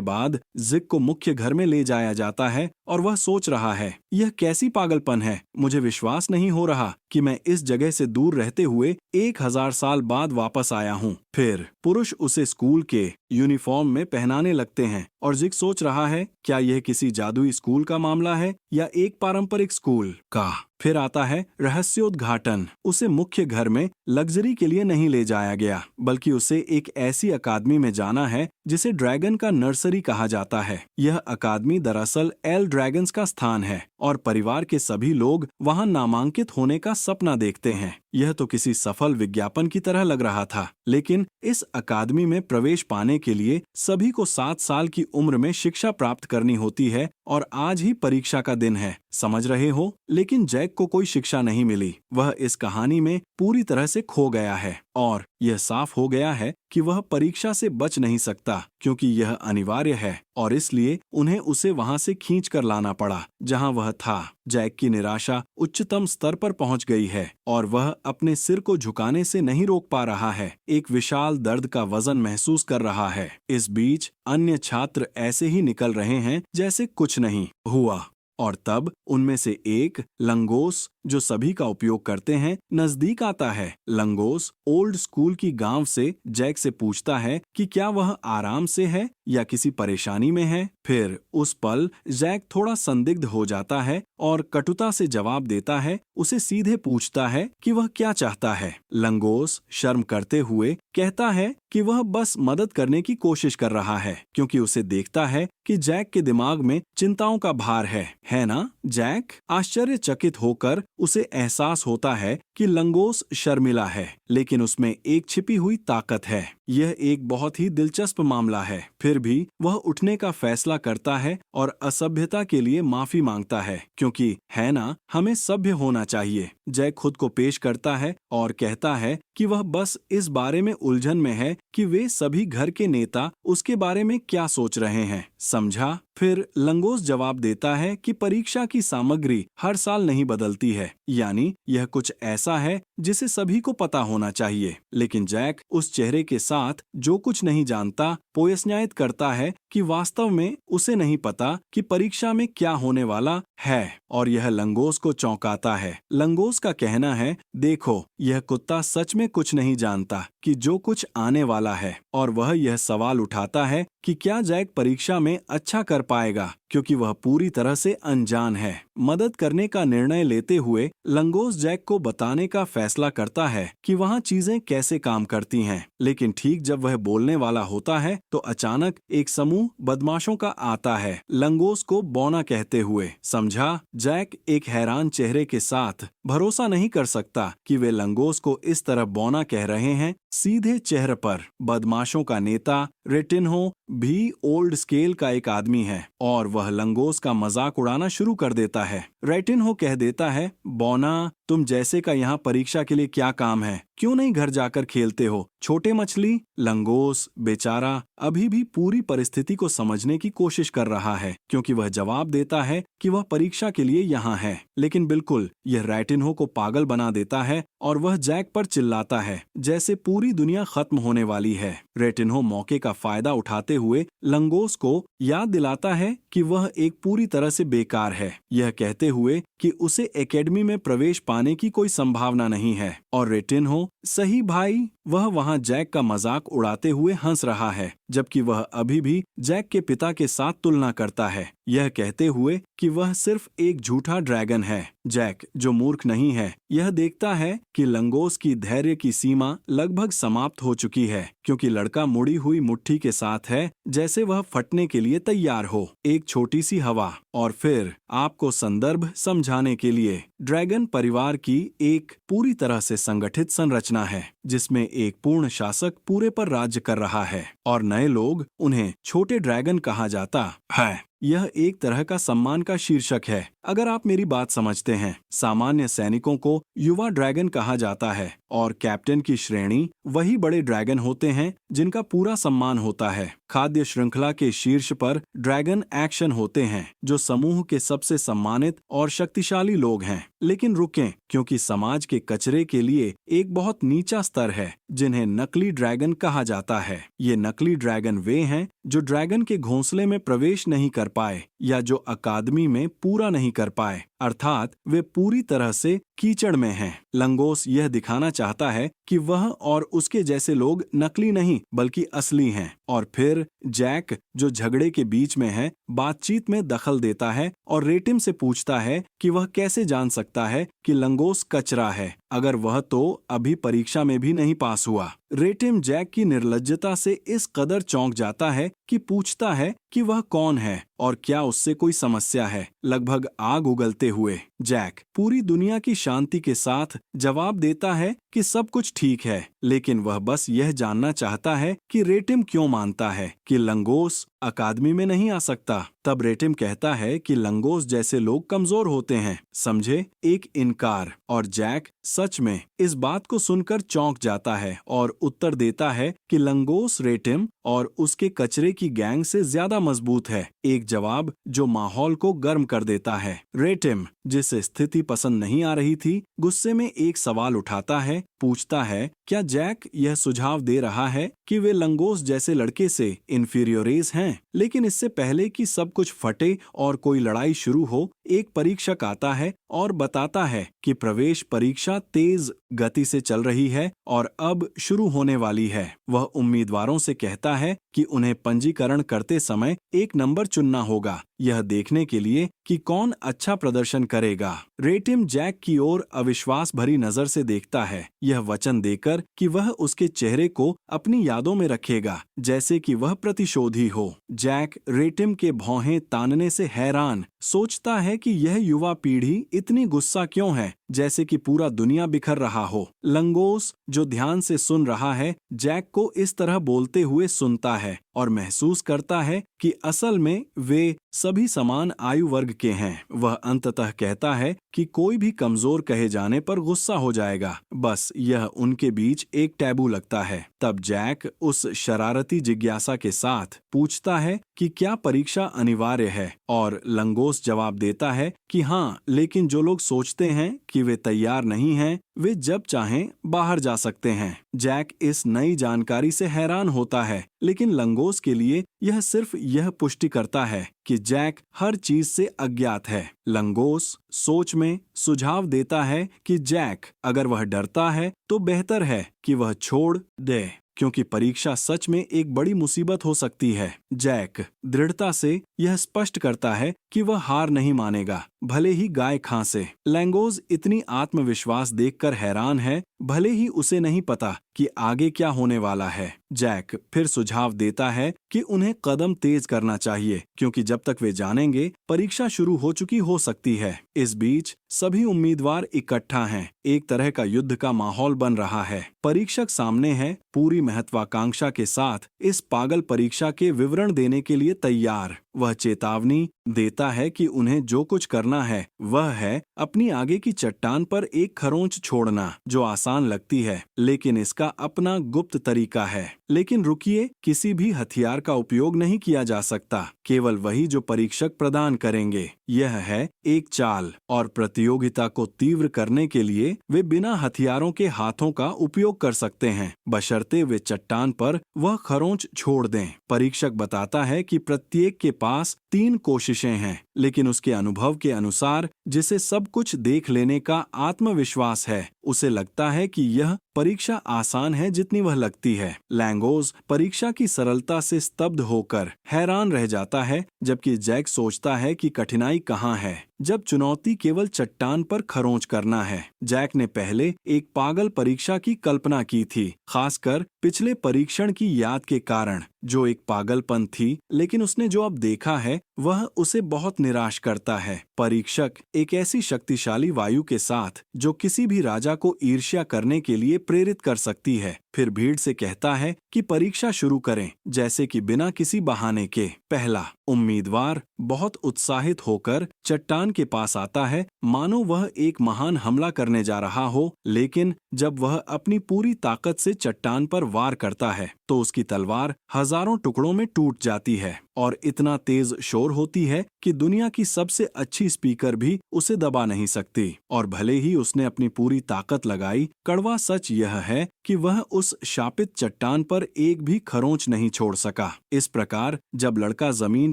बाद जिक को मुख्य घर में ले जाया जाता है और वह सोच रहा है, यह कैसी पागलपन है। मुझे विश्वास नहीं हो रहा कि मैं इस जगह से दूर रहते हुए 1000 साल बाद वापस आया हूँ। फिर पुरुष उसे स्कूल के यूनिफॉर्म में पहनाने लगते हैं और जिक सोच रहा है, क्या यह किसी जादुई स्कूल का मामला है या एक पारंपरिक स्कूल का। फिर आता है रहस्योद्घाटन। उसे मुख्य घर में लग्जरी के लिए नहीं ले जाया गया, बल्कि उसे एक ऐसी अकादमी में जाना है जिसे ड्रैगन का नर्सरी कहा जाता है। यह अकादमी दरअसल एल ड्रैगन्स का स्थान है और परिवार के सभी लोग वहां नामांकित होने का सपना देखते हैं। यह तो किसी सफल विज्ञापन की तरह लग रहा था, लेकिन इस अकादमी में प्रवेश पाने के लिए सभी को 7 साल की उम्र में शिक्षा प्राप्त करनी होती है और आज ही परीक्षा का दिन है। समझ रहे हो? लेकिन जैक को कोई शिक्षा नहीं मिली। वह इस कहानी में पूरी तरह से खो गया है और यह साफ हो गया है कि वह परीक्षा से बच नहीं सकता क्योंकि यह अनिवार्य है और इसलिए उन्हें उसे वहां से खींच कर लाना पड़ा जहां वह था। जैक की निराशा उच्चतम स्तर पर पहुंच गई है और वह अपने सिर को झुकाने से नहीं रोक पा रहा है। एक विशाल दर्द का वजन महसूस कर रहा है। इस बीच अन्य छात्र ऐसे ही निकल रहे हैं जैसे कुछ नहीं हुआ और तब उनमें से एक लंगोस, जो सभी का उपयोग करते हैं, नजदीक आता है। लंगोस ओल्ड स्कूल की गांव से जैक से पूछता है कि क्या वह आराम से है या किसी परेशानी में है। फिर उस पल जैक थोड़ा संदिग्ध हो जाता है और कटुता से जवाब देता है। उसे सीधे पूछता है कि वह क्या चाहता है। लंगोस शर्म करते हुए कहता है कि वह बस मदद करने की कोशिश कर रहा है क्योंकि उसे देखता है कि जैक के दिमाग में चिंताओं का भार है ना? जैक आश्चर्यचकित होकर उसे एहसास होता है कि लंगोस शर्मिला है, लेकिन उसमें एक छिपी हुई ताकत है। यह एक बहुत ही दिलचस्प मामला है। फिर भी वह उठने का फैसला करता है और असभ्यता के लिए माफी मांगता है, क्योंकि है ना, हमें सभ्य होना चाहिए। जैक खुद को पेश करता है और कहता है कि वह बस इस बारे में उलझन में है कि वे सभी घर के नेता उसके बारे में क्या सोच रहे हैं। समझा? फिर लंगोस जवाब देता है कि परीक्षा की सामग्री हर साल नहीं बदलती है, यानी यह कुछ ऐसा है जिसे सभी को पता होना चाहिए। लेकिन जैक उस चेहरे के साथ जो कुछ नहीं जानता पोयस्न्यायित करता है कि वास्तव में उसे नहीं पता कि परीक्षा में क्या होने वाला है, और यह लंगोस को चौंकाता है। लंगोस का कहना है, देखो, यह कुत्ता सच में कुछ नहीं जानता कि जो कुछ आने वाला है, और वह यह सवाल उठाता है कि क्या जैक परीक्षा में अच्छा कर पाएगा, क्योंकि वह पूरी तरह से अनजान है। मदद करने का निर्णय लेते हुए लंगोस जैक को बताने का फैसला करता है कि वहाँ चीजें कैसे काम करती हैं। लेकिन ठीक जब वह बोलने वाला होता है तो अचानक एक समूह बदमाशों का आता है, लंगोस को बौना कहते हुए। समझा? जैक एक हैरान चेहरे के साथ भरोसा नहीं कर सकता कि वे लंगोस को इस तरह बौना कह रहे हैं। सीधे चेहरे पर बदमाशों का नेता रेटिन्हो भी ओल्ड स्केल का एक आदमी है, और वह लंगोस का मजाक उड़ाना शुरू कर देता है। रेटिन्हो कह देता है, बौना, तुम जैसे का यहाँ परीक्षा के लिए क्या काम है? क्यों नहीं घर जाकर खेलते हो, छोटे मछली? लंगोस बेचारा अभी भी पूरी परिस्थिति को समझने की कोशिश कर रहा है, क्योंकि वह जवाब देता है कि वह परीक्षा के लिए यहाँ है। लेकिन बिल्कुल यह रेटिन्हो को पागल बना देता है और वह जैक पर चिल्लाता है जैसे पूरी दुनिया खत्म होने वाली है। रेटिन्हो मौके का फायदा उठाते हुए लंगोस को याद दिलाता है कि वह एक पूरी तरह से बेकार है, यह कहते हुए कि उसे एकेडमी में प्रवेश पाने की कोई संभावना नहीं है। और रेटिन्हो, सही भाई, वह वहां जैक का मजाक उड़ाते हुए हंस रहा है, जबकि वह अभी भी जैक के पिता के साथ तुलना करता है, यह कहते हुए कि वह सिर्फ एक झूठा ड्रैगन है। जैक, जो मूर्ख नहीं है, यह देखता है कि लंगोस की धैर्य की सीमा लगभग समाप्त हो चुकी है, क्योंकि लड़का मुड़ी हुई मुट्ठी के साथ है, जैसे वह फटने के लिए तैयार हो। एक छोटी सी हवा। और फिर आपको संदर्भ समझाने के लिए, ड्रैगन परिवार की एक पूरी तरह से संगठित संरचना है, जिसमें एक पूर्ण शासक पूरे पर राज्य कर रहा है, और नए लोग, उन्हें छोटे ड्रैगन कहा जाता है। यह एक तरह का सम्मान का शीर्षक है, अगर आप मेरी बात समझते हैं। सामान्य सैनिकों को युवा ड्रैगन कहा जाता है, और कैप्टन की श्रेणी वही बड़े ड्रैगन होते हैं जिनका पूरा सम्मान होता है। खाद्य श्रृंखला के शीर्ष पर ड्रैगन एक्शन होते हैं, जो समूह के सबसे सम्मानित और शक्तिशाली लोग हैं। लेकिन रुकें, क्योंकि समाज के कचरे के लिए एक बहुत नीचा स्तर है, जिन्हें नकली ड्रैगन कहा जाता है। ये नकली ड्रैगन वे हैं जो ड्रैगन के घोंसले में प्रवेश नहीं कर पाए, या जो अकादमी में पूरा नहीं कर पाए, अर्थात वे पूरी तरह से कीचड़ में हैं। लंगोस यह दिखाना चाहता है कि वह और उसके जैसे लोग नकली नहीं बल्कि असली हैं। और फिर जैक, जो झगड़े के बीच में है, बातचीत में दखल देता है और रेटिम से पूछता है कि वह कैसे जान सकता है कि लंगोस कचरा है, अगर वह तो अभी परीक्षा में भी नहीं पास हुआ। रेटिम जैक की निर्लज्जता से इस कदर चौंक जाता है कि पूछता है कि वह कौन है और क्या उससे कोई समस्या है। लगभग आग उगलते हुए जैक पूरी दुनिया की शांति के साथ जवाब देता है कि सब कुछ ठीक है, लेकिन वह बस यह जानना चाहता है कि रेटिम क्यों मानता है कि लंगोस अकादमी में नहीं आ सकता। तब रेटिम कहता है कि लंगोस जैसे लोग कमजोर होते हैं, समझे, एक इनकार। और जैक सच में इस बात को सुनकर चौंक जाता है और उत्तर देता है कि लंगोस रेटिम और उसके कचरे की गैंग से ज्यादा मजबूत है, एक जवाब जो माहौल को गर्म कर देता है। रेटिम, जिसे स्थिति पसंद नहीं आ रही थी, गुस्से में एक सवाल उठाता है, पूछता है, क्या जैक यह सुझाव दे रहा है कि वे लंगोस जैसे लड़के से इन्फीरियोरेज हैं? लेकिन इससे पहले कि सब कुछ फटे और कोई लड़ाई शुरू हो, एक परीक्षक आता है और बताता है कि प्रवेश परीक्षा तेज गति से चल रही है और अब शुरू होने वाली है। वह उम्मीदवारों से कहता है कि उन्हें पंजीकरण करते समय एक नंबर चुनना होगा, यह देखने के लिए कि कौन अच्छा प्रदर्शन करेगा। रेटिम जैक की ओर अविश्वास भरी नजर से देखता है, यह वचन देकर कि वह उसके चेहरे को अपनी यादों में रखेगा, जैसे कि वह प्रतिशोधी हो। जैक रेटिम के भौहें तानने से हैरान सोचता है कि यह युवा पीढ़ी इतनी गुस्सा क्यों है, जैसे कि पूरा दुनिया बिखर रहा हो। लंगोस, जो ध्यान से सुन रहा है, जैक को इस तरह बोलते हुए सुनता है और महसूस करता है कि असल में वे सभी समान आयु वर्ग के हैं। वह अंततः कहता है कि कोई भी कमजोर कहे जाने पर गुस्सा हो जाएगा। बस यह उनके बीच एक टैबू लगता है। तब जैक उस शरारती जिज्ञासा के साथ पूछता है कि क्या परीक्षा अनिवार्य है, और लंगोस जवाब देता है कि हाँ, लेकिन जो लोग सोचते हैं कि वे तैयार नहीं हैं, वे जब चाहें बाहर जा सकते हैं। जैक इस नई जानकारी से हैरान होता है, लेकिन लंगोस के लिए यह सिर्फ यह पुष्टि करता है कि जैक हर चीज से अज्ञात है। लंगोस सोच में सुझाव देता है कि जैक, अगर वह डरता है तो बेहतर है कि वह छोड़ दे, क्योंकि परीक्षा सच में एक बड़ी मुसीबत हो सकती है। जैक दृढ़ता से यह स्पष्ट करता है कि वह हार नहीं मानेगा, भले ही गाय खांसे। लैंगोस इतनी आत्मविश्वास देखकर हैरान है, भले ही उसे नहीं पता कि आगे क्या होने वाला है। जैक फिर सुझाव देता है कि उन्हें कदम तेज करना चाहिए, क्योंकि जब तक वे जानेंगे परीक्षा शुरू हो चुकी हो सकती है। इस बीच सभी उम्मीदवार इकट्ठा हैं। एक तरह का युद्ध का माहौल बन रहा है। परीक्षक सामने है, पूरी महत्वाकांक्षा के साथ इस पागल परीक्षा के विवरण देने के लिए तैयार। वह चेतावनी देता है कि उन्हें जो कुछ करना है वह है अपनी आगे की चट्टान पर एक खरोंच छोड़ना, जो आसान लगती है, लेकिन इसका अपना गुप्त तरीका है। लेकिन रुकिए, किसी भी हथियार का उपयोग नहीं किया जा सकता, केवल वही जो परीक्षक प्रदान करेंगे। यह है एक चाल, और प्रतियोगिता को तीव्र करने के लिए वे बिना हथियारों के हाथों का उपयोग कर सकते हैं, बशर्ते वे चट्टान पर वह खरोंच छोड़ दें। परीक्षक बताता है कि प्रत्येक के पास 3 कोशिशें हैं, लेकिन उसके अनुभव के अनुसार जिसे सब कुछ देख लेने का आत्मविश्वास है, उसे लगता है कि यह परीक्षा आसान है जितनी वह लगती है। लैंगोस परीक्षा की सरलता से स्तब्ध होकर हैरान रह जाता है, जबकि जैक सोचता है कि कठिनाई कहाँ है, जब चुनौती केवल चट्टान पर खरोंच करना है। जैक ने पहले एक पागल परीक्षा की कल्पना की थी, खासकर पिछले परीक्षण की याद के कारण, जो एक पागलपन थी, लेकिन उसने जो अब देखा है वह उसे बहुत निराश करता है। परीक्षक एक ऐसी शक्तिशाली वायु के साथ जो किसी भी राजा को ईर्ष्या करने के लिए प्रेरित कर सकती है, फिर भीड़ से कहता है कि परीक्षा शुरू करें, जैसे कि बिना किसी बहाने के। पहला उम्मीदवार बहुत उत्साहित होकर चट्टान के पास आता है, मानो वह एक महान हमला करने जा रहा हो, लेकिन जब वह अपनी पूरी ताकत से चट्टान पर वार करता है तो उसकी तलवार हजारों टुकड़ों में टूट जाती है, और इतना तेज शोर होती है कि दुनिया की सबसे अच्छी स्पीकर भी उसे दबा नहीं सकती। और भले ही उसने अपनी पूरी ताकत लगाई, कड़वा सच यह है कि वह उस शापित चट्टान पर एक भी खरोंच नहीं छोड़ सका। इस प्रकार जब लड़का जमीन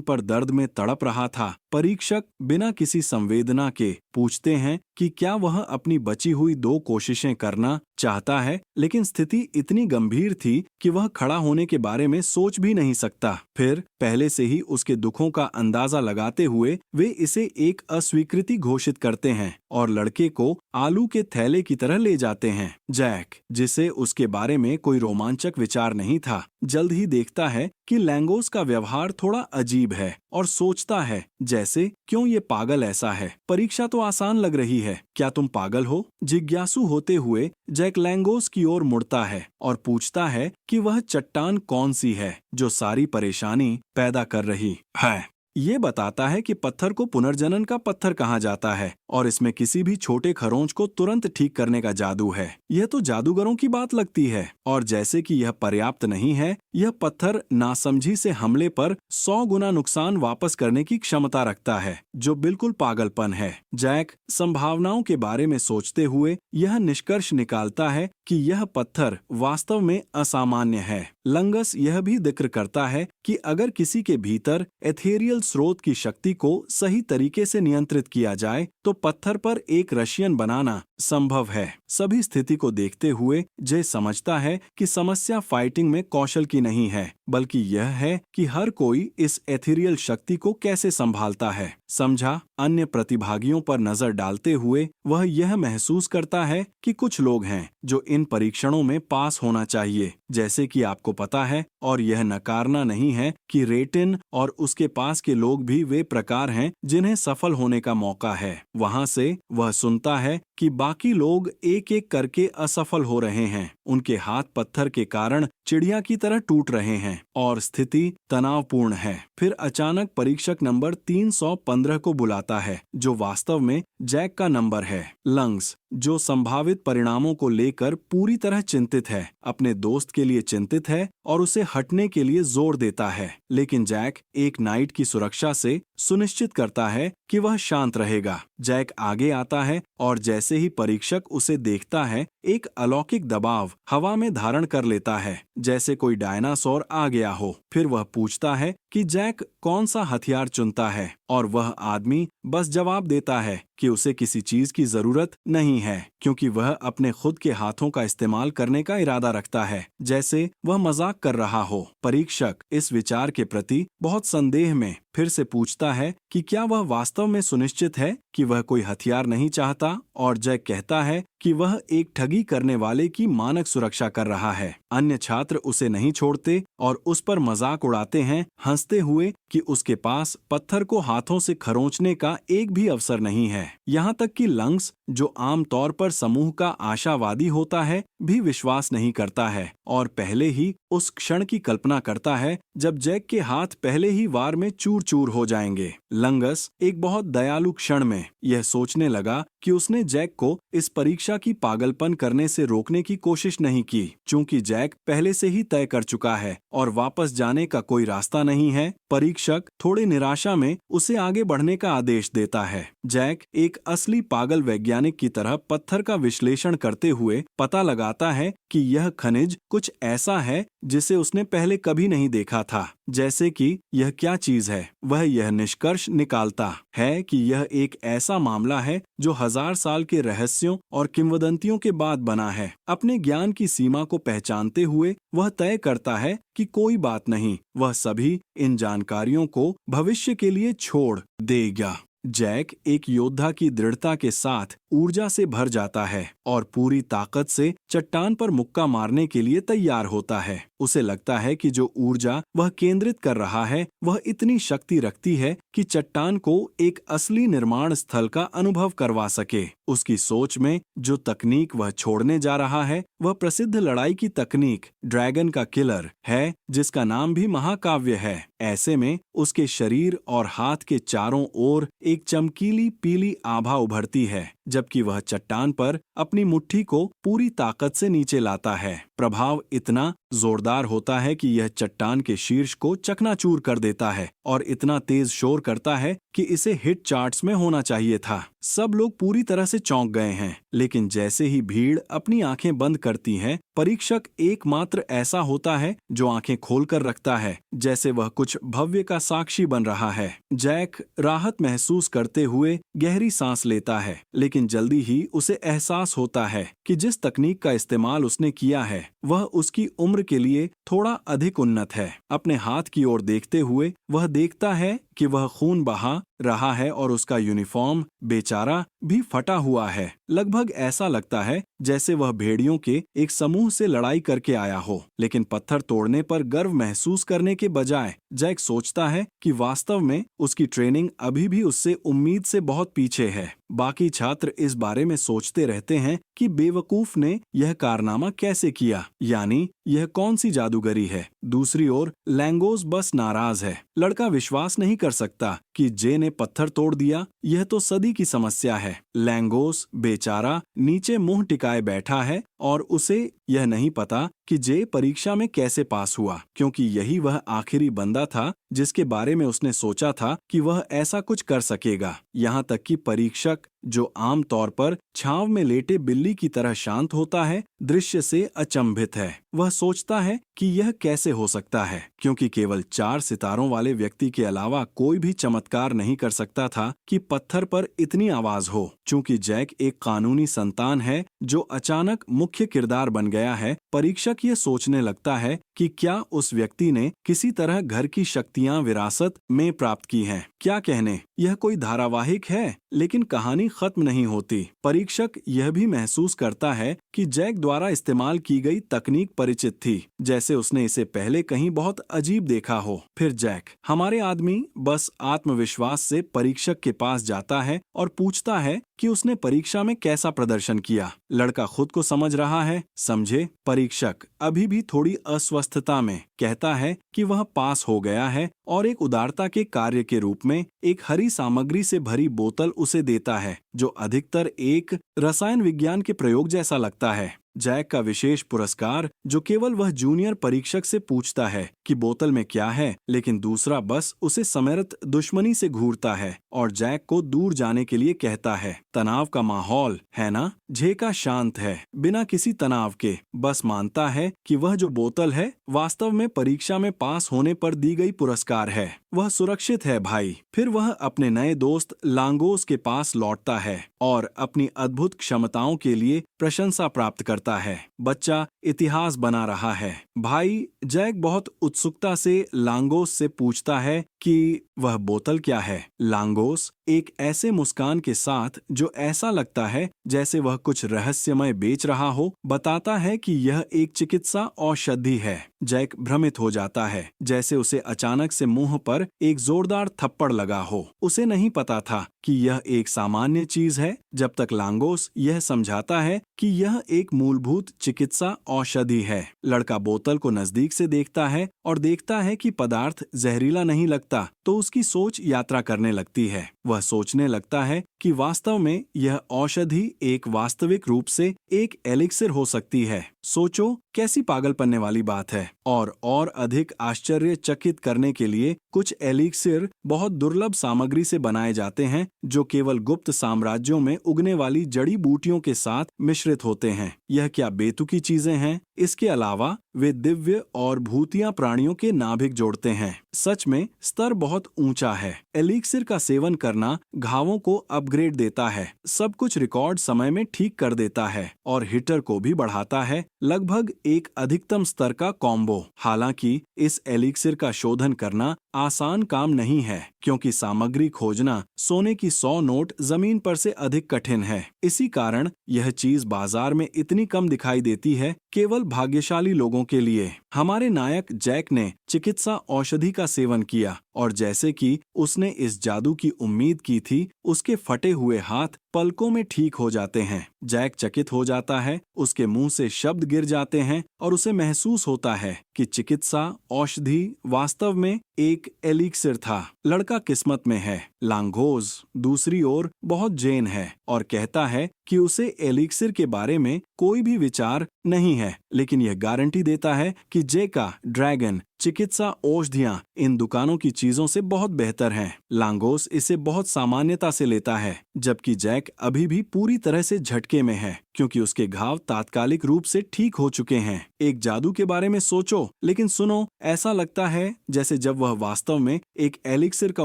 पर दर्द में तड़प रहा था, परीक्षक बिना किसी संवेदना के पूछते हैं कि क्या वह अपनी बची हुई 2 कोशिशें करना चाहता है, लेकिन स्थिति इतनी गंभीर थी कि वह खड़ा होने के बारे में सोच भी नहीं सकता। फिर पहले से ही उसके दुखों का अंदाजा लगाते हुए वे इसे एक अस्वीकृति घोषित करते हैं और लड़के को आलू के थैले की तरह ले जाते हैं। जैक, जिसे उसके बारे में कोई रोमांचक विचार नहीं था, जल्द ही देखता है कि लैंगोस का व्यवहार थोड़ा अजीब है और सोचता है, जैसे क्यों ये पागल ऐसा है, परीक्षा तो आसान लग रही है, क्या तुम पागल हो? जिज्ञासु होते हुए जैक लैंगोस की ओर मुड़ता है और पूछता है कि वह चट्टान कौन सी है जो सारी परेशानी पैदा कर रही है। ये बताता है कि पत्थर को पुनर्जनन का पत्थर कहा जाता है और इसमें किसी भी छोटे खरोंच को तुरंत ठीक करने का जादू है। यह तो जादूगरों की बात लगती है, और जैसे कि यह पर्याप्त नहीं है, यह पत्थर नासमझी से हमले पर 100 गुना नुकसान वापस करने की क्षमता रखता है, जो बिल्कुल पागलपन है। जैक संभावनाओं के बारे में सोचते हुए यह निष्कर्ष निकालता है कि यह पत्थर वास्तव में असामान्य है। लंगस यह भी जिक्र करता है कि अगर किसी के भीतर एथेरियल स्रोत की शक्ति को सही तरीके से नियंत्रित किया जाए तो पत्थर पर एक रशियन बनाना संभव है। सभी स्थिति को देखते हुए जय समझता है कि समस्या फाइटिंग में कौशल की नहीं है, बल्कि यह है कि हर कोई इस एथेरियल शक्ति को कैसे संभालता है। समझा। अन्य प्रतिभागियों पर नजर डालते हुए वह यह महसूस करता है कि कुछ लोग हैं जो इन परीक्षणों में पास होना चाहिए, जैसे कि आपको पता है, और यह नकारना नहीं है कि रेटिन और उसके पास के लोग भी वे प्रकार हैं जिन्हें सफल होने का मौका है। वहां से वह सुनता है कि बाकी लोग एक एक करके असफल हो रहे हैं। उनके हाथ पत्थर के कारण चिड़िया की तरह टूट रहे हैं और स्थिति तनावपूर्ण है। फिर अचानक परीक्षक नंबर 315 को बुलाता है, जो वास्तव में जैक का नंबर है। लंग्स, जो संभावित परिणामों को लेकर पूरी तरह चिंतित है, अपने दोस्त के लिए चिंतित है और उसे हटने के लिए जोर देता है। लेकिन जैक एक नाइट की सुरक्षा से सुनिश्चित करता है कि वह शांत रहेगा। जैक आगे आता है और जैसे ही परीक्षक उसे देखता है, एक अलौकिक दबाव हवा में धारण कर लेता है, जैसे कोई डायनासोर आ गया हो। फिर वह पूछता है कि जैक कौन सा हथियार चुनता है, और वह आदमी बस जवाब देता है कि उसे किसी चीज की जरूरत नहीं है, क्योंकि वह अपने खुद के हाथों का इस्तेमाल करने का इरादा रखता है, जैसे वह मजाक कर रहा हो। परीक्षक इस विचार के प्रति बहुत संदेह में फिर से पूछता है कि क्या वह वास्तव में सुनिश्चित है कि वह कोई हथियार नहीं चाहता, और जैक कहता है कि वह एक ठगी करने वाले की मानक सुरक्षा कर रहा है। अन्य छात्र उसे नहीं छोड़ते और उस पर मजाक उड़ाते हैं, हंसते हुए कि उसके पास पत्थर को हाथों से खरोंचने का एक भी अवसर नहीं है। यहाँ तक कि लंग्स, जो आमतौर पर समूह का आशावादी होता है, भी विश्वास नहीं करता है और पहले ही उस क्षण की कल्पना करता है जब जैक के हाथ पहले ही वार में चूर चूर हो जाएंगे। लंगस एक बहुत दयालु क्षण में यह सोचने लगा कि उसने जैक को इस परीक्षा की पागलपन करने से रोकने की कोशिश नहीं की, चूंकि जैक पहले से ही तय कर चुका है और वापस जाने का कोई रास्ता नहीं है। परीक्षक थोड़े निराशा में उसे आगे बढ़ने का आदेश देता है। जैक एक असली पागल वैज्ञानिक की तरह पत्थर का विश्लेषण करते हुए पता लगाता है कि यह खनिज कुछ ऐसा है जिसे उसने पहले कभी नहीं देखा था। जैसे कि यह क्या चीज है, वह यह निष्कर्ष निकालता है कि यह एक ऐसा मामला है जो 1000 साल के रहस्यों और किंवदंतियों के बाद बना है। अपने ज्ञान की सीमा को पहचानते हुए वह तय करता है कि कोई बात नहीं, वह सभी इन जानकारियों को भविष्य के लिए छोड़ देगा। जैक एक योद्धा की दृढ़ता के साथ ऊर्जा से भर जाता है और पूरी ताकत से चट्टान पर मुक्का मारने के लिए तैयार होता है। उसे लगता है कि जो ऊर्जा वह केंद्रित कर रहा है वह इतनी शक्ति रखती है कि चट्टान को एक असली निर्माण स्थल का अनुभव करवा सके। उसकी सोच में जो तकनीक वह छोड़ने जा रहा है वह प्रसिद्ध लड़ाई की तकनीक ड्रैगन का किलर है, जिसका नाम भी महाकाव्य है। ऐसे में उसके शरीर और हाथ के चारों ओर एक चमकीली पीली आभा उभरती है, जबकि वह चट्टान पर अपनी मुट्ठी को पूरी ताकत से नीचे लाता है। प्रभाव इतना जोरदार होता है कि यह चट्टान के शीर्ष को चकनाचूर कर देता है और इतना तेज शोर करता है कि इसे हिट चार्ट्स में होना चाहिए था। सब लोग पूरी तरह से चौंक गए हैं, लेकिन जैसे ही भीड़ अपनी आंखें बंद करती है, परीक्षक एकमात्र ऐसा होता है जो आंखें खोलकर रखता है, जैसे वह कुछ भव्य का साक्षी बन रहा है। जैक राहत महसूस करते हुए गहरी सांस लेता है, लेकिन जल्दी ही उसे एहसास होता है कि जिस तकनीक का इस्तेमाल उसने किया है वह उसकी उम्र के लिए थोड़ा अधिक उन्नत है। अपने हाथ की ओर देखते हुए वह देखता है कि वह खून बहा रहा है और उसका यूनिफॉर्म बेचारा भी फटा हुआ है। लगभग ऐसा लगता है जैसे वह भेड़ियों के एक समूह से लड़ाई करके आया हो। लेकिन पत्थर तोड़ने पर गर्व महसूस करने के बजाय जैक सोचता है कि वास्तव में उसकी ट्रेनिंग अभी भी उससे उम्मीद से बहुत पीछे है। बाकी छात्र इस बारे में सोचते रहते हैं कि बेवकूफ ने यह कारनामा कैसे किया, यानी यह कौन सी जादूगरी है। दूसरी ओर लैंगोस बस नाराज है। लड़का विश्वास नहीं कर सकता कि जे ने पत्थर तोड़ दिया। यह तो सदी की समस्या है। लैंगोस बेचारा नीचे मुंह टिकाए बैठा है और उसे यह नहीं पता कि जे परीक्षा में कैसे पास हुआ, क्योंकि यही वह आखिरी बंदा था जिसके बारे में उसने सोचा था कि वह ऐसा कुछ कर सकेगा। यहाँ तक कि परीक्षक, जो आम तौर पर छांव में लेटे बिल्ली की तरह शांत होता है, दृश्य से अचंभित है। वह सोचता है कि यह कैसे हो सकता है, क्योंकि केवल 4 सितारों वाले व्यक्ति के अलावा कोई भी चमत्कार नहीं कर सकता था कि पत्थर पर इतनी आवाज हो। चूंकि जैक एक कानूनी संतान है जो अचानक मुख्य किरदार बन गया है, परीक्षक ये सोचने लगता है कि क्या उस व्यक्ति ने किसी तरह घर की शक्तियां विरासत में प्राप्त की हैं। क्या कहने, यह कोई धारावाहिक है, लेकिन कहानी खत्म नहीं होती। परीक्षक यह भी महसूस करता है कि जैक द्वारा इस्तेमाल की गई तकनीक परिचित थी, जैसे उसने इसे पहले कहीं बहुत अजीब देखा हो। फिर जैक, हमारे आदमी, बस आत्मविश्वास से परीक्षक के पास जाता है और पूछता है कि उसने परीक्षा में कैसा प्रदर्शन किया। लड़का खुद को समझ रहा है, समझे। परीक्षक अभी भी थोड़ी अस्वस्थता में कहता है कि वह पास हो गया है और एक उदारता के कार्य के रूप में एक हरी सामग्री से भरी बोतल उसे देता है, जो अधिकतर एक रसायन विज्ञान के प्रयोग जैसा लगता है। जैक का विशेष पुरस्कार, जो केवल वह जूनियर परीक्षक से पूछता है कि बोतल में क्या है, लेकिन दूसरा बस उसे समर्थ दुश्मनी से घूरता है और जैक को दूर जाने के लिए कहता है। तनाव का माहौल है ना। जेका शांत है, बिना किसी तनाव के, बस मानता है कि वह जो बोतल है वास्तव में परीक्षा में पास होने पर दी गई पुरस्कार है। वह सुरक्षित है भाई। फिर वह अपने नए दोस्त लांगोस के पास लौटता है और अपनी अद्भुत क्षमताओं के लिए प्रशंसा प्राप्त करता है। बच्चा इतिहास बना रहा है भाई। जैक बहुत उत्सुकता से लांगोस से पूछता है कि वह बोतल क्या है। लांगोस एक ऐसे मुस्कान के साथ जो ऐसा लगता है जैसे वह कुछ रहस्यमय बेच रहा हो, बताता है कि यह एक चिकित्सा औषधि है। जैक भ्रमित हो जाता है, जैसे उसे अचानक से मुंह पर एक जोरदार थप्पड़ लगा हो। उसे नहीं पता था कि यह एक सामान्य चीज है, जब तक लांगोस यह समझाता है कि यह एक मूलभूत चिकित्सा औषधि है। लड़का बोतल को नजदीक से देखता है और देखता है कि पदार्थ जहरीला नहीं लगता, तो उसकी सोच यात्रा करने लगती है। वह सोचने लगता है कि वास्तव में यह औषधि एक वास्तविक रूप से एक एलिक्सिर हो सकती है। सोचो कैसी पागलपन्ने वाली बात है। और अधिक आश्चर्यचकित करने के लिए कुछ एलिक्सिर बहुत दुर्लभ सामग्री से बनाए जाते हैं, जो केवल गुप्त साम्राज्यों में उगने वाली जड़ी बूटियों के साथ मिश्रित होते हैं। यह क्या बेतुकी चीजें हैं। इसके अलावा वे दिव्य और भूतिया प्राणियों के नाभिक जोड़ते हैं। सच में स्तर बहुत ऊंचा है। एलिक्सिर का सेवन करना घावों को अपग्रेड देता है, सब कुछ रिकॉर्ड समय में ठीक कर देता है और हिटर को भी बढ़ाता है, लगभग एक अधिकतम स्तर का कॉम्बो। हालांकि इस एलिक्सिर का शोधन करना आसान काम नहीं है, क्योंकि सामग्री खोजना सोने की 100 नोट जमीन पर से अधिक कठिन है। इसी कारण यह चीज बाजार में इतनी कम दिखाई देती है, केवल भाग्यशाली लोगों के लिए। हमारे नायक जैक ने चिकित्सा औषधि का सेवन किया और जैसे कि उसने इस जादू की उम्मीद की थी, उसके फटे हुए हाथ पलकों में ठीक हो जाते हैं। जैक चकित हो जाता है, उसके मुंह से शब्द गिर जाते हैं और उसे महसूस होता है कि चिकित्सा औषधि वास्तव में एक एलिक्सिर था। लड़का किस्मत में है। लांगोस दूसरी ओर बहुत जैन है और कहता है कि उसे एलिक्सिर के बारे में कोई भी विचार नहीं है, लेकिन यह गारंटी देता है कि जेका, ड्रैगन, चिकित्सा औषधियां इन दुकानों की चीजों से बहुत बेहतर हैं। लांगोस इसे बहुत सामान्यता से लेता है, जबकि जैक अभी भी पूरी तरह से झटके में है, क्योंकि उसके घाव तात्कालिक रूप से ठीक हो चुके हैं। एक जादू के बारे में सोचो, लेकिन सुनो, ऐसा लगता है जैसे जब वह वास्तव में एक एलिक्सिर का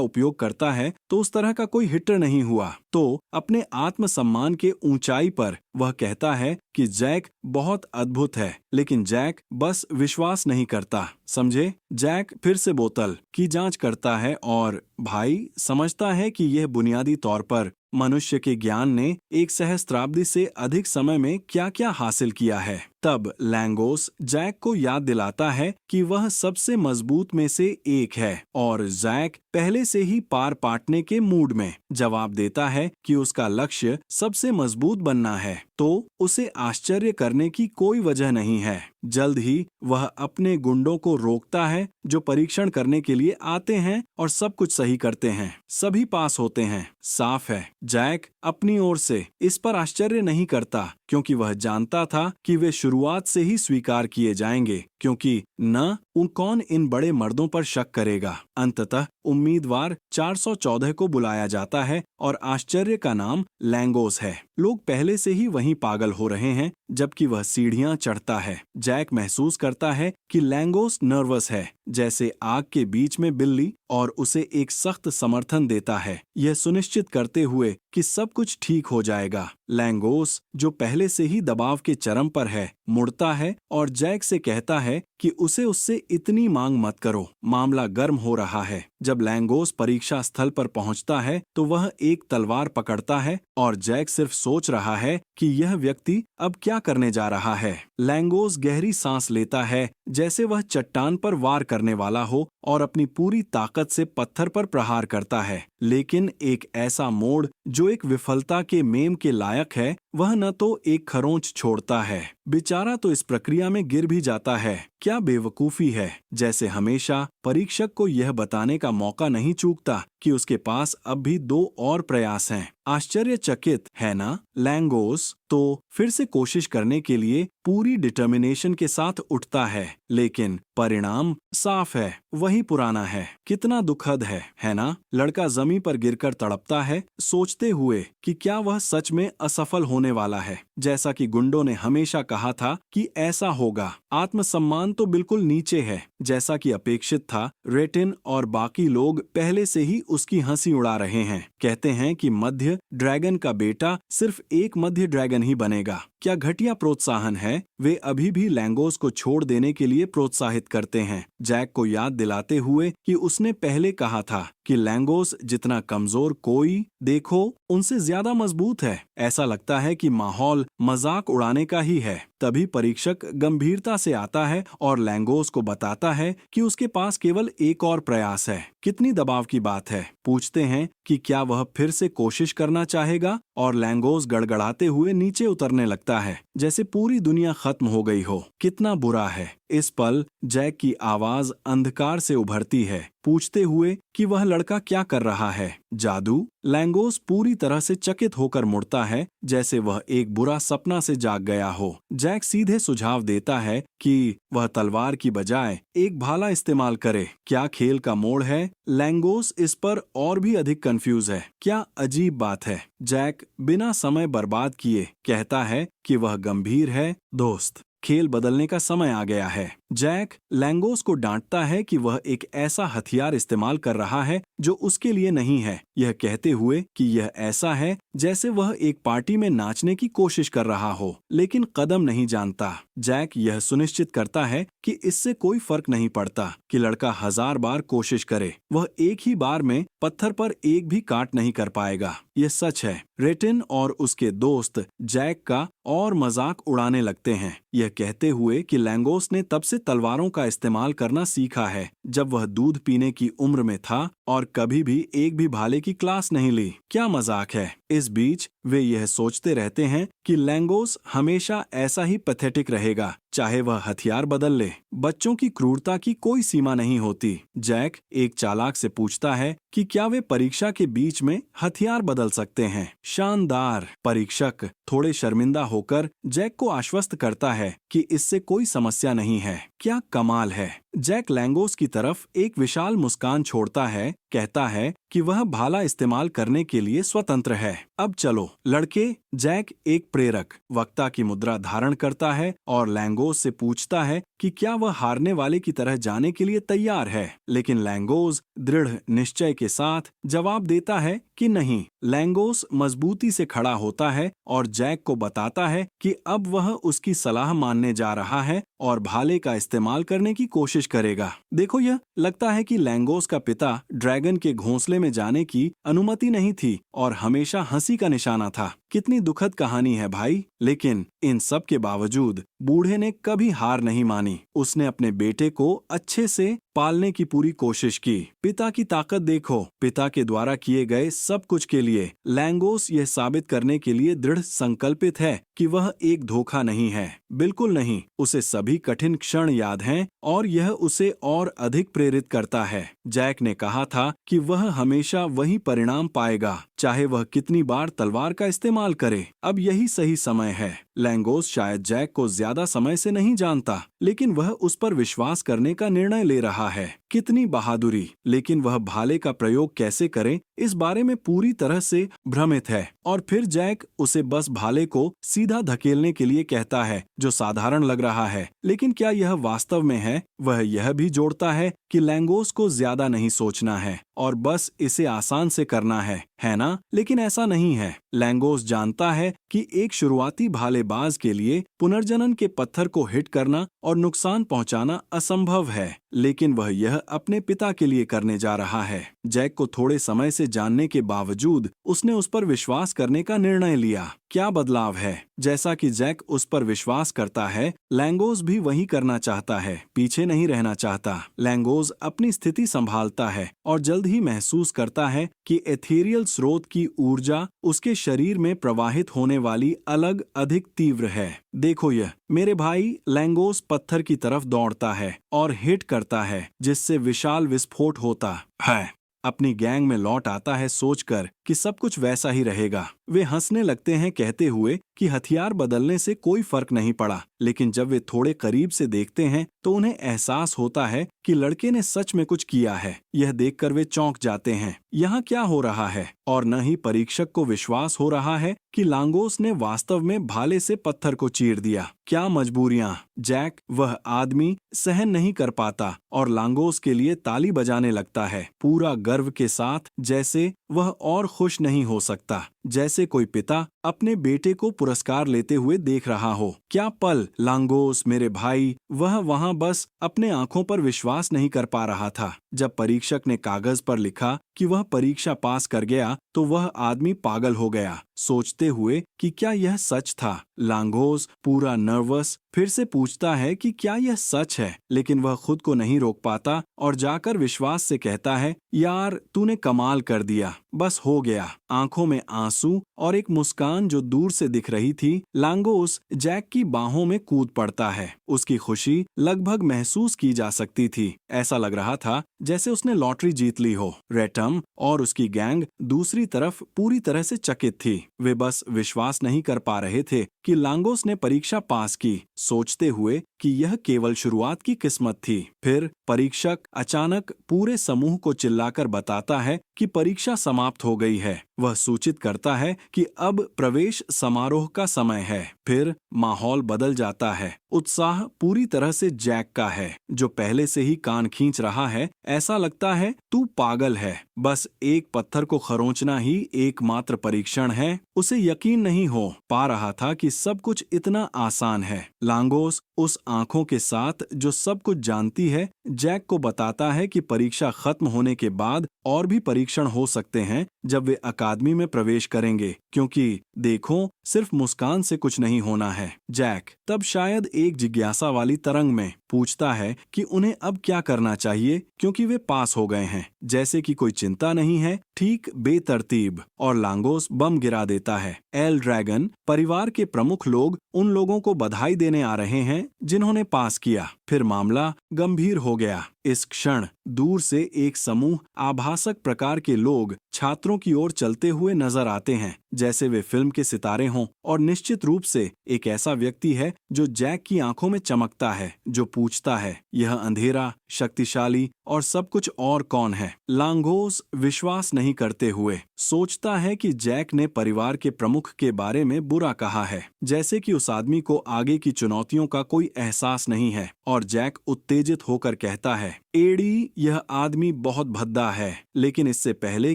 उपयोग करता है तो उस तरह का कोई हिटर नहीं हुआ। तो अपने आत्मसम्मान के ऊंचाई पर वह कहता है कि जैक बहुत अद्भुत है, लेकिन जैक बस विश्वास नहीं करता, समझे। जैक फिर से बोतल की जांच करता है और भाई समझता है कि यह बुनियादी तौर पर मनुष्य के ज्ञान ने एक सहस्त्राब्दी से अधिक समय में क्या क्या हासिल किया है। तब लैंगोस जैक को याद दिलाता है कि वह सबसे मजबूत में से एक है और जैक पहले से ही पार पाटने के मूड में जवाब देता है कि उसका लक्ष्य सबसे मजबूत बनना है, तो उसे आश्चर्य करने की कोई वजह नहीं है। जल्द ही वह अपने गुंडों को रोकता है जो परीक्षण करने के लिए आते हैं और सब कुछ सही करते हैं। सभी पास होते हैं। साफ है, जैक अपनी ओर से इस पर आश्चर्य नहीं करता, क्योंकि वह जानता था कि वे शुरुआत से ही स्वीकार किए जाएंगे, क्योंकि न कौन इन बड़े मर्दों पर शक करेगा। अंततः उम्मीदवार 414 को बुलाया जाता है और आश्चर्य का नाम लैंगोस है। लोग पहले से ही वहीं पागल हो रहे हैं जबकि वह सीढ़ियां चढ़ता है। जैक महसूस करता है कि लैंगोस नर्वस है, जैसे आग के बीच में बिल्ली, और उसे एक सख्त समर्थन देता है, यह सुनिश्चित करते हुए कि सब कुछ ठीक हो जाएगा। लैंगोस, जो पहले से ही दबाव के चरम पर है, मुड़ता है और जैक से कहता है कि उसे उससे इतनी मांग मत करो, मामला गर्म हो रहा है। जब लैंगोस परीक्षा स्थल पर पहुंचता है तो वह एक तलवार पकड़ता है और जैक सिर्फ सोच रहा है कि यह व्यक्ति अब क्या करने जा रहा है। लैंगोस गहरी सांस लेता है, जैसे वह चट्टान पर वार करने वाला हो और अपनी पूरी ताकत से पत्थर पर प्रहार करता है। लेकिन एक ऐसा मोड़ जो एक विफलता के मेम के लायक है, वह न तो एक खरोंच छोड़ता है, बेचारा तो इस प्रक्रिया में गिर भी जाता है। क्या बेवकूफी है, जैसे हमेशा परीक्षक को यह बताने का मौका नहीं चूकता कि उसके पास अब भी 2 और प्रयास हैं। आश्चर्यचकित है ना? लैंगोस तो फिर से कोशिश करने के लिए पूरी डिटर्मिनेशन के साथ उठता है, लेकिन परिणाम साफ है, वही पुराना है। कितना दुखद है ना? लड़का जमीन पर गिरकर तड़पता है, सोचते हुए कि क्या वह सच में असफल होने वाला है, जैसा कि गुंडों ने हमेशा कहा था कि ऐसा होगा। आत्मसम्मान तो बिल्कुल नीचे है, जैसा कि अपेक्षित था। रेटिन और बाकी लोग पहले से ही उसकी हंसी उड़ा रहे हैं, कहते हैं कि मध्य ड्रैगन का बेटा सिर्फ एक मध्य ड्रैगन ही बनेगा। क्या घटिया प्रोत्साहन है। वे अभी भी लैंगोस को छोड़ देने के लिए प्रोत्साहित करते हैं, जैक को याद दिलाते हुए कि उसने पहले कहा था कि लैंगोस जितना कमजोर कोई देखो उनसे ज्यादा मजबूत है। ऐसा लगता है कि माहौल मजाक उड़ाने का ही है। तभी परीक्षक गंभीरता से आता है और लैंगोस को बताता है कि उसके पास केवल एक और प्रयास है। कितनी दबाव की बात है। पूछते हैं कि क्या वह फिर से कोशिश करना चाहेगा, और लैंगोस गड़गड़ाते हुए नीचे उतरने लगता है, जैसे पूरी दुनिया खत्म हो गई हो। कितना बुरा है। इस पल जैक की आवाज अंधकार से उभरती है, पूछते हुए कि वह लड़का क्या कर रहा है। जादू? लैंगोस पूरी तरह से चकित होकर मुड़ता है, जैसे वह एक बुरा सपना से जाग गया हो। जैक सीधे सुझाव देता है कि वह तलवार की बजाय एक भाला इस्तेमाल करे। क्या खेल का मोड़ है? लैंगोस इस पर और भी अधिक कंफ्यूज है। क्या अजीब बात है। जैक बिना समय बर्बाद किए कहता है कि वह गंभीर है। दोस्त, खेल बदलने का समय आ गया है। जैक लैंगोस को डांटता है कि वह एक ऐसा हथियार इस्तेमाल कर रहा है जो उसके लिए नहीं है, यह कहते हुए कि यह ऐसा है जैसे वह एक पार्टी में नाचने की कोशिश कर रहा हो, लेकिन कदम नहीं जानता। जैक यह सुनिश्चित करता है कि इससे कोई फर्क नहीं पड़ता कि लड़का 1000 बार कोशिश करे, वह एक ही बार में पत्थर पर एक भी काट नहीं कर पाएगा। यह सच है। रेटिन और उसके दोस्त जैक का और मजाक उड़ाने लगते हैं, यह कहते हुए कि लैंगोस ने तब से तलवारों का इस्तेमाल करना सीखा है जब वह दूध पीने की उम्र में था, और कभी भी एक भी भाले की क्लास नहीं ली। क्या मजाक है। इस बीच वे यह सोचते रहते हैं कि लैंगोस हमेशा ऐसा ही पैथेटिक रहेगा, चाहे वह हथियार बदल ले। बच्चों की क्रूरता की कोई सीमा नहीं होती। जैक एक चालाक से पूछता है कि क्या वे परीक्षा के बीच में हथियार बदल सकते हैं। शानदार। परीक्षक थोड़े शर्मिंदा होकर जैक को आश्वस्त करता है कि इससे कोई समस्या नहीं है। क्या कमाल है। जैक लैंगोस की तरफ एक विशाल मुस्कान छोड़ता है, कहता है कि वह भाला इस्तेमाल करने के लिए स्वतंत्र है। अब चलो लड़के। जैक एक प्रेरक वक्ता की मुद्रा धारण करता है और लैंगोस से पूछता है कि क्या वह हारने वाले की तरह जाने के लिए तैयार है, लेकिन लैंगोस दृढ़ निश्चय के साथ जवाब देता है कि नहीं। लैंगोस मजबूती से खड़ा होता है और जैक को बताता है कि अब वह उसकी सलाह मानने जा रहा है और भाले का इस्तेमाल करने की कोशिश करेगा। देखो, यह लगता है कि लैंगोस का पिता ड्रैगन के घोंसले में जाने की अनुमति नहीं थी और हमेशा हंसी का निशाना था। कितनी दुखद कहानी है भाई। लेकिन इन सब के बावजूद बूढ़े ने कभी हार नहीं मानी। उसने अपने बेटे को अच्छे से पालने की पूरी कोशिश की। पिता की ताकत देखो। पिता के द्वारा किए गए सब कुछ के लिए लैंगोस यह साबित करने के लिए दृढ़ संकल्पित है कि वह एक धोखा नहीं है। बिल्कुल नहीं। उसे सभी कठिन क्षण याद हैं और यह उसे और अधिक प्रेरित करता है। जैक ने कहा था कि वह हमेशा वही परिणाम पाएगा, चाहे वह कितनी बार तलवार का इस्तेमाल करे। अब यही सही समय है। लैंगोस शायद जैक को ज्यादा समय से नहीं जानता, लेकिन वह उस पर विश्वास करने का निर्णय ले रहा है। कितनी बहादुरी। लेकिन वह भाले का प्रयोग कैसे करे, इस बारे में पूरी तरह से भ्रमित है। और फिर जैक उसे बस भाले को सीधा धकेलने के लिए कहता है, जो साधारण लग रहा है, लेकिन क्या यह वास्तव में है। वह यह भी जोड़ता है कि लैंगोस को ज्यादा नहीं सोचना है और बस इसे आसान से करना है ना? लेकिन ऐसा नहीं है। लैंगोस जानता है कि एक शुरुआती भालेबाज के लिए पुनर्जनन के पत्थर को हिट करना और नुकसान पहुंचाना असंभव है। लेकिन वह यह अपने पिता के लिए करने जा रहा है। जैक को थोड़े समय से जानने के बावजूद उसने उस पर विश्वास करने का निर्णय लिया। क्या बदलाव है? जैसा कि जैक उस पर विश्वास करता है, लैंगोस भी वही करना चाहता है, पीछे नहीं रहना चाहता। लैंगोस अपनी स्थिति संभालता है और जल्द ही महसूस करता है कि एथेरियल स्रोत की ऊर्जा उसके शरीर में प्रवाहित होने वाली अलग अधिक तीव्र है। देखो यह, मेरे भाई। लैंगोस पत्थर की तरफ दौड़ता है और हिट करता है, जिससे विशाल विस्फोट होता है। अपनी गैंग में लौट आता है सोचकर कि सब कुछ वैसा ही रहेगा। वे हंसने लगते हैं, कहते हुए कि हथियार बदलने से कोई फर्क नहीं पड़ा। लेकिन जब वे थोड़े करीब से देखते हैं तो उन्हें एहसास होता है कि लड़के ने सच में कुछ किया है। यह देखकर वे चौंक जाते हैं। यहाँ क्या हो रहा है? और न ही परीक्षक को विश्वास हो रहा है कि लांगोस ने वास्तव में भाले से पत्थर को चीर दिया। क्या मजबूरियां! जैक, वह आदमी, सहन नहीं कर पाता और लांगोस के लिए ताली बजाने लगता है, पूरा गर्व के साथ, जैसे वह और खुश नहीं हो सकता, जैसे कोई पिता अपने बेटे को पुरस्कार लेते हुए देख रहा हो। क्या पल! लांगोस, मेरे भाई, वह वहां बस अपने आंखों पर विश्वास नहीं कर पा रहा था। जब परीक्षक ने कागज पर लिखा कि वह परीक्षा पास कर गया तो वह आदमी पागल हो गया, सोचते हुए कि क्या यह सच था। लांगोस, पूरा नर्वस, फिर से पूछता है कि क्या यह सच है, लेकिन वह खुद को नहीं रोक पाता और जाकर विश्वास से कहता है, यार तूने कमाल कर दिया, बस हो गया। आंखों में आंसू और एक मुस्कान जो दूर से दिख रही थी, लांगोस जैक की बाहों में कूद पड़ता है। उसकी खुशी लगभग महसूस की जा सकती थी। ऐसा लग रहा था जैसे उसने लॉटरी जीत ली हो। रेटम और उसकी गैंग दूसरी तरफ पूरी तरह से चकित थी। वे बस विश्वास नहीं कर पा रहे थे कि लांगोस ने परीक्षा पास की, सोचते हुए कि यह केवल शुरुआत की किस्मत थी। फिर परीक्षक अचानक पूरे समूह को चिल्लाकर बताता है कि परीक्षा समाप्त हो गई है। वह सूचित करता है कि अब प्रवेश समारोह का समय है। फिर माहौल बदल जाता है। उत्साह पूरी तरह से जैक का है, जो पहले से ही कान खींच रहा है। ऐसा लगता है तू पागल है, बस एक पत्थर को खरोंचना ही एकमात्र परीक्षण है। उसे यकीन नहीं हो पा रहा था कि सब कुछ इतना आसान है। लांगोस उस आंखों के साथ जो सब कुछ जानती है, जैक को बताता है कि परीक्षा खत्म होने के बाद और भी परीक्षण हो सकते हैं जब वे अकादमी में प्रवेश करेंगे, क्योंकि देखो, सिर्फ मुस्कान से कुछ नहीं होना है। जैक तब शायद एक जिज्ञासा वाली तरंग में पूछता है कि उन्हें अब क्या करना चाहिए, क्योंकि वे पास हो गए हैं, जैसे कि कोई चिंता नहीं है। ठीक बेतरतीब, और लांगोस बम गिरा देता है। एल ड्रैगन परिवार के प्रमुख लोग उन लोगों को बधाई देने आ रहे हैं जिन्होंने पास किया। फिर मामला गंभीर हो गया। इस क्षण दूर से एक समूह आभासक प्रकार के लोग छात्रों की ओर चलते हुए नजर आते हैं, जैसे वे फिल्म के सितारे हों। और निश्चित रूप से एक ऐसा व्यक्ति है जो जैक की आंखों में चमकता है, जो पूछता है, यह अंधेरा, शक्तिशाली और सब कुछ और कौन है? लांगोस विश्वास नहीं करते हुए सोचता है कि जैक ने परिवार के प्रमुख के बारे में बुरा कहा है, जैसे कि उस आदमी को आगे की चुनौतियों का कोई एहसास नहीं है। और जैक उत्तेजित होकर कहता है, एडी, यह आदमी बहुत भद्दा है। लेकिन इससे पहले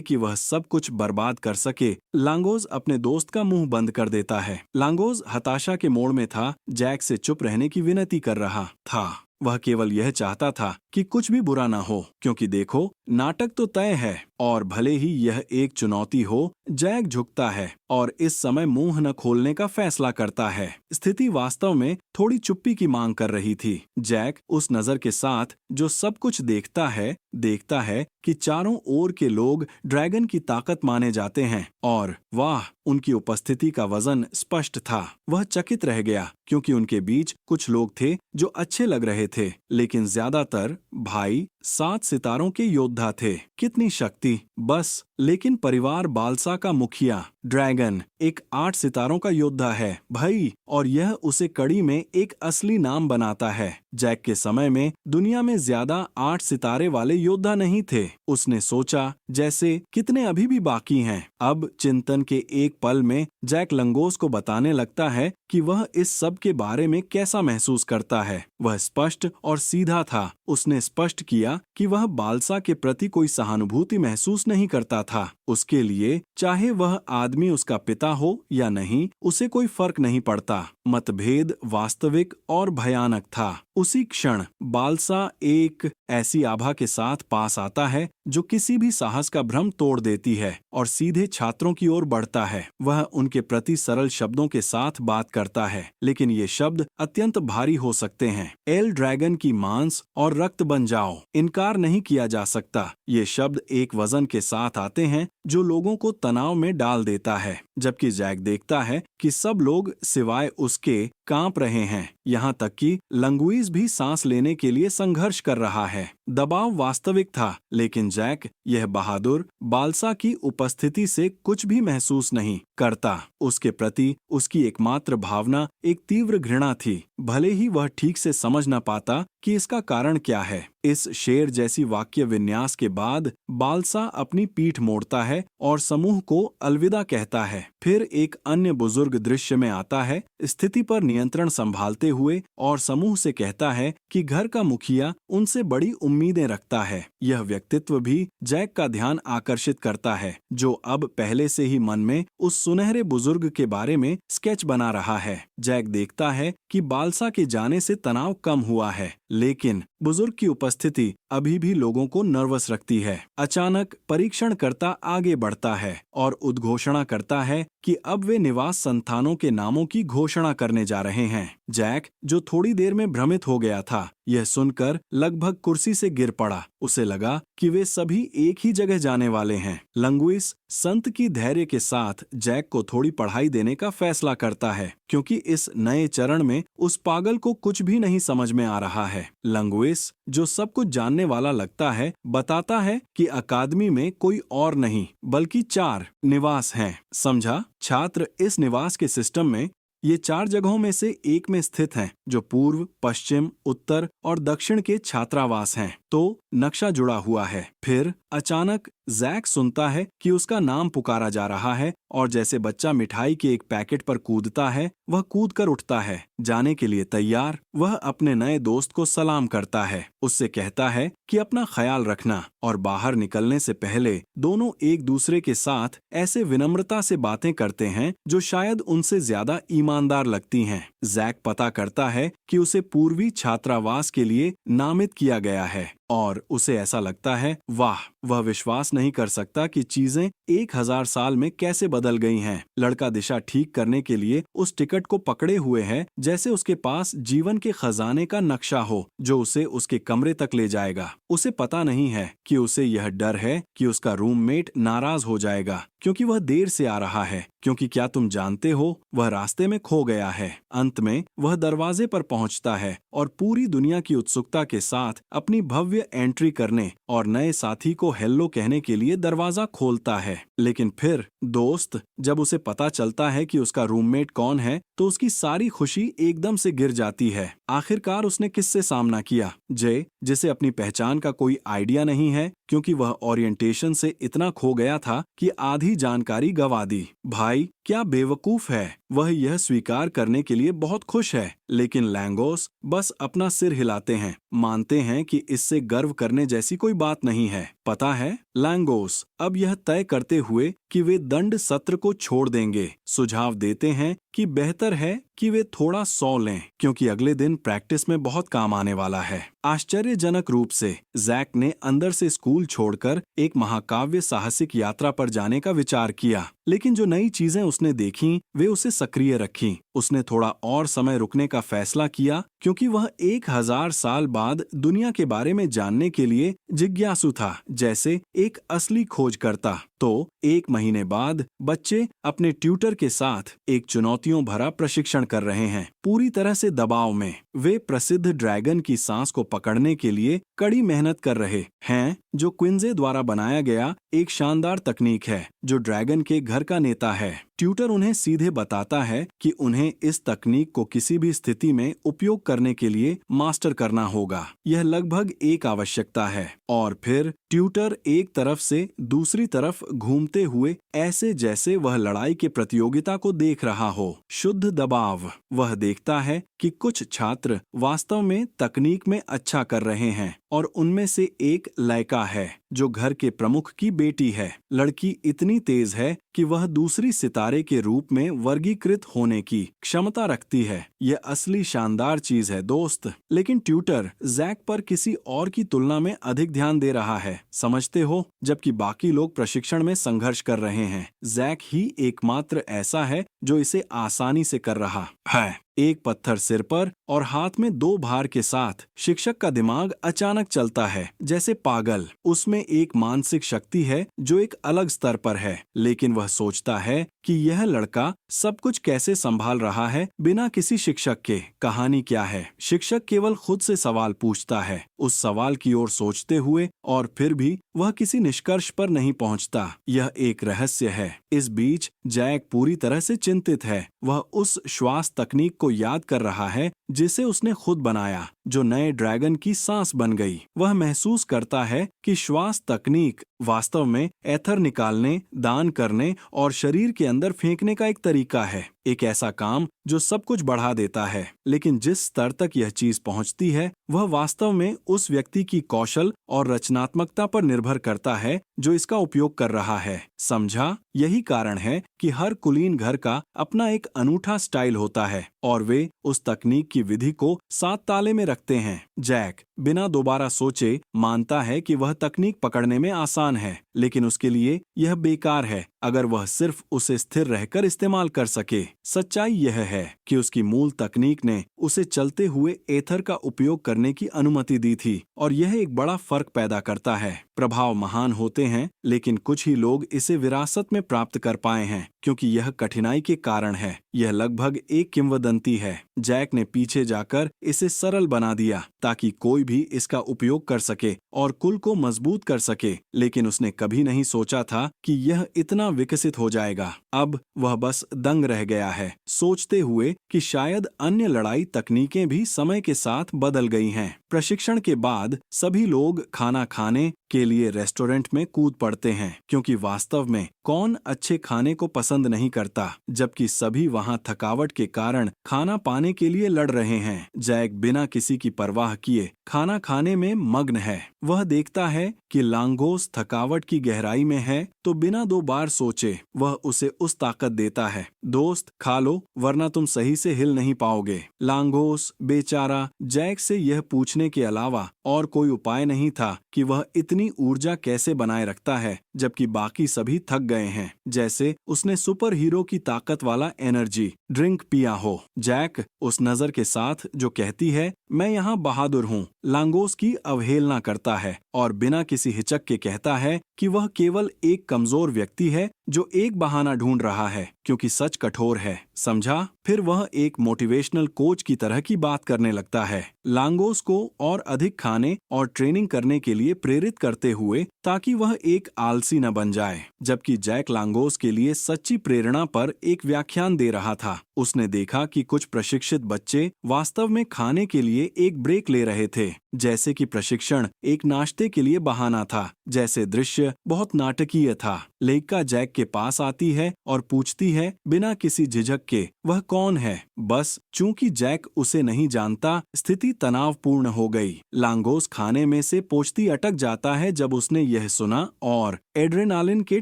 कि वह सब कुछ बर्बाद कर सके, लांगोस अपने दोस्त का मुंह बंद कर देता है। लांगोस हताशा के मोड़ में था, जैक से चुप रहने की विनती कर रहा था। वह केवल यह चाहता था कि कुछ भी बुरा ना हो, क्योंकि देखो, नाटक तो तय है और भले ही यह एक चुनौती हो। जैक झुकता है और इस समय मुंह न खोलने का फैसला करता है। स्थिति वास्तव में थोड़ी चुप्पी की मांग कर रही थी। जैक उस नजर के साथ जो सब कुछ देखता है कि चारों ओर के लोग ड्रैगन की ताकत माने जाते हैं, और वाह, उनकी उपस्थिति का वजन स्पष्ट था। वह चकित रह गया, क्योंकि उनके बीच कुछ लोग थे जो अच्छे लग रहे थे, लेकिन ज्यादातर भाई 7 सितारों के योद्धा थे। कितनी शक्ति! बस, लेकिन परिवार बालसा का मुखिया ड्रैगन एक 8 सितारों का योद्धा है भाई, और यह उसे कड़ी में एक असली नाम बनाता है। जैक के समय में दुनिया में ज्यादा 8 सितारे वाले योद्धा नहीं थे। उसने सोचा, जैसे कितने अभी भी बाकी हैं। अब चिंतन के एक पल में जैक लंगोस को बताने लगता है कि वह इस सब के बारे में कैसा महसूस करता है। वह स्पष्ट और सीधा था। उसने स्पष्ट किया कि वह बालसा के प्रति कोई सहानुभूति महसूस नहीं करता था। उसके लिए चाहे वह आदमी उसका पिता हो या नहीं, उसे कोई फर्क नहीं पड़ता। मतभेद वास्तविक और भयानक था। उसी क्षण बालसा एक ऐसी आभा के साथ पास आता है जो किसी भी साहस का भ्रम तोड़ देती है और सीधे छात्रों की ओर बढ़ता है। वह उनके प्रति सरल शब्दों के साथ बात करता है, लेकिन ये शब्द अत्यंत भारी हो सकते हैं। एल ड्रैगन की मांस और रक्त बन जाओ, इनकार नहीं किया जा सकता। ये शब्द एक वजन के साथ आते हैं जो लोगों को तनाव में डाल देता है, जबकि जैक देखता है कि सब लोग सिवाय उसके कांप रहे हैं। यहाँ तक कि लंगुइस भी सांस लेने के लिए संघर्ष कर रहा है। दबाव वास्तविक था, लेकिन जैक यह बहादुर बालसा की उपस्थिति से कुछ भी महसूस नहीं करता। उसके प्रति उसकी एकमात्र भावना एक तीव्र घृणा थी, भले ही वह ठीक से समझ न पाता कि इसका कारण क्या है। इस शेर जैसी वाक्य विन्यास के बाद बालसा अपनी पीठ मोड़ता है और समूह को अलविदा कहता है। फिर एक अन्य बुजुर्ग दृश्य में आता है, स्थिति पर नियंत्रण संभालते हुए, और समूह से कहता है कि घर का मुखिया उनसे बड़ी उम्मीदें रखता है। यह व्यक्तित्व भी जैक का ध्यान आकर्षित करता है, जो अब पहले से ही मन में उस सुनहरे बुजुर्ग के बारे में स्केच बना रहा है। जैक देखता है कि बालसा के जाने से तनाव कम हुआ है, लेकिन बुजुर्ग की उपस्थिति अभी भी लोगों को नर्वस रखती है। अचानक परीक्षणकर्ता आगे बढ़ता है और उद्घोषणा करता है कि अब वे निवास संस्थानों के नामों की घोषणा करने जा रहे हैं। जैक, जो थोड़ी देर में भ्रमित हो गया था, यह सुनकर लगभग कुर्सी से गिर पड़ा। उसे लगा कि वे सभी एक ही जगह जाने वाले हैं। लंगुइस संत की धैर्य के साथ जैक को थोड़ी पढ़ाई देने का फैसला करता है, क्योंकि इस नए चरण में उस पागल को कुछ भी नहीं समझ में आ रहा है। लंगुइस, जो सब कुछ जानने वाला लगता है, बताता है कि अकादमी में कोई और नहीं बल्कि 4 निवास हैं। समझा? छात्र इस निवास के सिस्टम में ये 4 जगहों में से एक में स्थित हैं, जो पूर्व, पश्चिम, उत्तर और दक्षिण के छात्रावास हैं। तो नक्शा जुड़ा हुआ है। फिर अचानक जैक सुनता है कि उसका नाम पुकारा जा रहा है, और जैसे बच्चा मिठाई के एक पैकेट पर कूदता है, वह कूद कर उठता है, जाने के लिए तैयार। वह अपने नए दोस्त को सलाम करता है, उससे कहता है कि अपना ख्याल रखना, और बाहर निकलने से पहले दोनों एक दूसरे के साथ ऐसे विनम्रता से बातें करते हैं जो शायद उनसे ज्यादा ईमानदार लगती हैं। जैक पता करता है कि उसे पूर्वी छात्रावास के लिए नामित किया गया है, और उसे ऐसा लगता है, वाह, वह विश्वास नहीं कर सकता कि चीजें 1000 साल में कैसे बदल गई हैं। लड़का दिशा ठीक करने के लिए उस टिकट को पकड़े हुए है, जैसे उसके पास जीवन के खजाने का नक्शा हो जो उसे उसके कमरे तक ले जाएगा। उसे पता नहीं है कि उसे यह डर है कि उसका रूममेट नाराज हो जाएगा क्योंकि वह देर से आ रहा है, क्योंकि क्या तुम जानते हो, वह रास्ते में खो गया है। अंत में वह दरवाजे पर पहुंचता है और पूरी दुनिया की उत्सुकता के साथ अपनी भव्य एंट्री करने और नए साथी को हेलो कहने के लिए दरवाजा खोलता है। लेकिन फिर दोस्त, जब उसे पता चलता है कि उसका रूममेट कौन है, तो उसकी सारी खुशी एकदम से गिर जाती है। आखिरकार उसने किससे सामना किया? जय, जिसे अपनी पहचान का कोई आइडिया नहीं है, क्योंकि वह ओरिएंटेशन से इतना खो गया था कि आधी जानकारी गंवा दी। भाई, क्या बेवकूफ है। वह यह स्वीकार करने के लिए बहुत खुश है, लेकिन लैंगोस बस अपना सिर हिलाते हैं, मानते हैं कि इससे गर्व करने जैसी कोई बात नहीं है। पता है, लैंगोस अब यह तय करते हुए कि वे दंड सत्र को छोड़ देंगे, सुझाव देते हैं कि बेहतर है कि वे थोड़ा सो लें, क्योंकि अगले दिन प्रैक्टिस में बहुत काम आने वाला है। आश्चर्यजनक रूप से जैक ने अंदर से स्कूल छोड़कर एक महाकाव्य साहसिक यात्रा पर जाने का विचार किया, लेकिन जो नई चीजें उसने देखीं, वे उसे सक्रिय रखीं। उसने थोड़ा और समय रुकने का फैसला किया, क्योंकि वह 1000 साल बाद दुनिया के बारे में जानने के लिए जिज्ञासु था, जैसे एक असली खोजकर्ता। तो 1 महीने बाद बच्चे अपने ट्यूटर के साथ एक चुनौतियों भरा प्रशिक्षण कर रहे हैं, पूरी तरह से दबाव में। वे प्रसिद्ध ड्रैगन की सांस को पकड़ने के लिए कड़ी मेहनत कर रहे हैं, जो क्विंजे द्वारा बनाया गया एक शानदार तकनीक है, जो ड्रैगन के घर का नेता है। ट्यूटर उन्हें सीधे बताता है कि उन्हें इस तकनीक को किसी भी स्थिति में उपयोग करने के लिए मास्टर करना होगा। यह लगभग एक आवश्यकता है। और फिर ट्यूटर एक तरफ से दूसरी तरफ घूमते हुए, ऐसे जैसे वह लड़ाई के प्रतियोगिता को देख रहा हो। शुद्ध दबाव। वह देखता है कि कुछ छात्र वास्तव में तकनीक में अच्छा कर रहे हैं, और उनमें से एक लाइका है, जो घर के प्रमुख की बेटी है। लड़की इतनी तेज है कि वह दूसरी सितारे सहारे के रूप में वर्गीकृत होने की क्षमता रखती है। यह असली शानदार चीज है दोस्त। लेकिन ट्यूटर जैक पर किसी और की तुलना में अधिक ध्यान दे रहा है, समझते हो? जबकि बाकी लोग प्रशिक्षण में संघर्ष कर रहे हैं, जैक ही एकमात्र ऐसा है जो इसे आसानी से कर रहा है। एक पत्थर सिर पर और हाथ में 2 भार के साथ शिक्षक का दिमाग अचानक चलता है जैसे पागल। उसमें एक मानसिक शक्ति है जो एक अलग स्तर पर है, लेकिन वह सोचता है कि यह लड़का सब कुछ कैसे संभाल रहा है बिना किसी शिक्षक के। कहानी क्या है? शिक्षक केवल खुद से सवाल पूछता है, उस सवाल की ओर सोचते हुए, और फिर भी वह किसी निष्कर्ष पर नहीं पहुंचता। यह एक रहस्य है। इस बीच जैक पूरी तरह से चिंतित है। वह उस श्वास तकनीक को याद कर रहा है जिसे उसने खुद बनाया, जो नए ड्रैगन की सांस बन गई। वह महसूस करता है कि श्वास तकनीक वास्तव में एथर निकालने, दान करने और शरीर के अंदर फेंकने का एक तरीका है। एक ऐसा काम जो सब कुछ बढ़ा देता है। लेकिन जिस स्तर तक यह चीज पहुंचती है, वह वास्तव में उस व्यक्ति की कौशल और रचनात्मकता पर निर्भर करता है जो इसका उपयोग कर रहा है। समझा? यही कारण है कि हर कुलीन घर का अपना एक अनूठा स्टाइल होता है और वे उस तकनीक की विधि को 7 ताले में रखते हैं। जैक बिना दोबारा सोचे मानता है कि वह तकनीक पकड़ने में आसान है, लेकिन उसके लिए यह बेकार है अगर वह सिर्फ उसे स्थिर रहकर इस्तेमाल कर सके। सच्चाई यह है कि उसकी मूल तकनीक ने उसे चलते हुए एथर का उपयोग करने की अनुमति दी थी, और यह एक बड़ा फर्क पैदा करता है। प्रभाव महान होते हैं, लेकिन कुछ ही लोग इसे विरासत में प्राप्त कर पाए हैं क्योंकि यह कठिनाई के कारण है। यह लगभग एक किंवदंती है। जैक ने पीछे जाकर इसे सरल बना दिया ताकि कोई भी इसका उपयोग कर सके और कुल को मजबूत कर सके, लेकिन उसने कभी नहीं सोचा था कि यह इतना विकसित हो जाएगा। अब वह बस दंग रह गया है, सोचते हुए कि शायद अन्य लड़ाई तकनीकें भी समय के साथ बदल गई हैं। प्रशिक्षण के बाद सभी लोग खाना खाने के लिए रेस्टोरेंट में कूद पड़ते हैं, क्योंकि वास्तव में कौन अच्छे खाने को पसंद नहीं करता, जबकि सभी वहां थकावट के कारण खाना पाने के लिए लड़ रहे हैं। जैक बिना किसी की परवाह किए खाना खाने में मग्न है। वह देखता है कि लांगोस थकावट की गहराई में है, तो बिना 2 बार सोचे वह उसे उस ताकत देता है। दोस्त, खा लो, वरना तुम सही से हिल नहीं पाओगे। लांगोस बेचारा, जैक से यह पूछने के अलावा और कोई उपाय नहीं था कि वह इतनी ऊर्जा कैसे बनाए रखता है जबकि बाकी सभी थक गए हैं, जैसे उसने सुपर हीरो की ताकत वाला एनर्जी ड्रिंक पिया हो। जैक उस नजर के साथ जो कहती है मैं यहाँ बहादुर हूँ, लांगोस की अवहेलना करता है और बिना किसी हिचक के कहता है कि वह केवल एक कमजोर व्यक्ति है जो एक बहाना ढूंढ रहा है, क्योंकि सच कठोर है। समझा? फिर वह एक मोटिवेशनल कोच की तरह की बात करने लगता है, लांगोस को और अधिक खाने और ट्रेनिंग करने के लिए प्रेरित करते हुए, ताकि वह एक आलसी न बन जाए। जबकि जैक लांगोस के लिए सच्ची प्रेरणा पर एक व्याख्यान दे रहा था, उसने देखा कि कुछ प्रशिक्षित बच्चे वास्तव में खाने के लिए एक ब्रेक ले रहे थे, जैसे कि प्रशिक्षण एक नाश्ते के लिए बहाना था। जैसे दृश्य बहुत नाटकीय था। लेका जैक के पास आती है और पूछती है बिना किसी झिझक के वह कौन है। बस चूंकि जैक उसे नहीं जानता, स्थिति तनावपूर्ण हो गई। लांगोस खाने में से पोंछती अटक जाता है जब उसने यह सुना और एड्रेनालिन के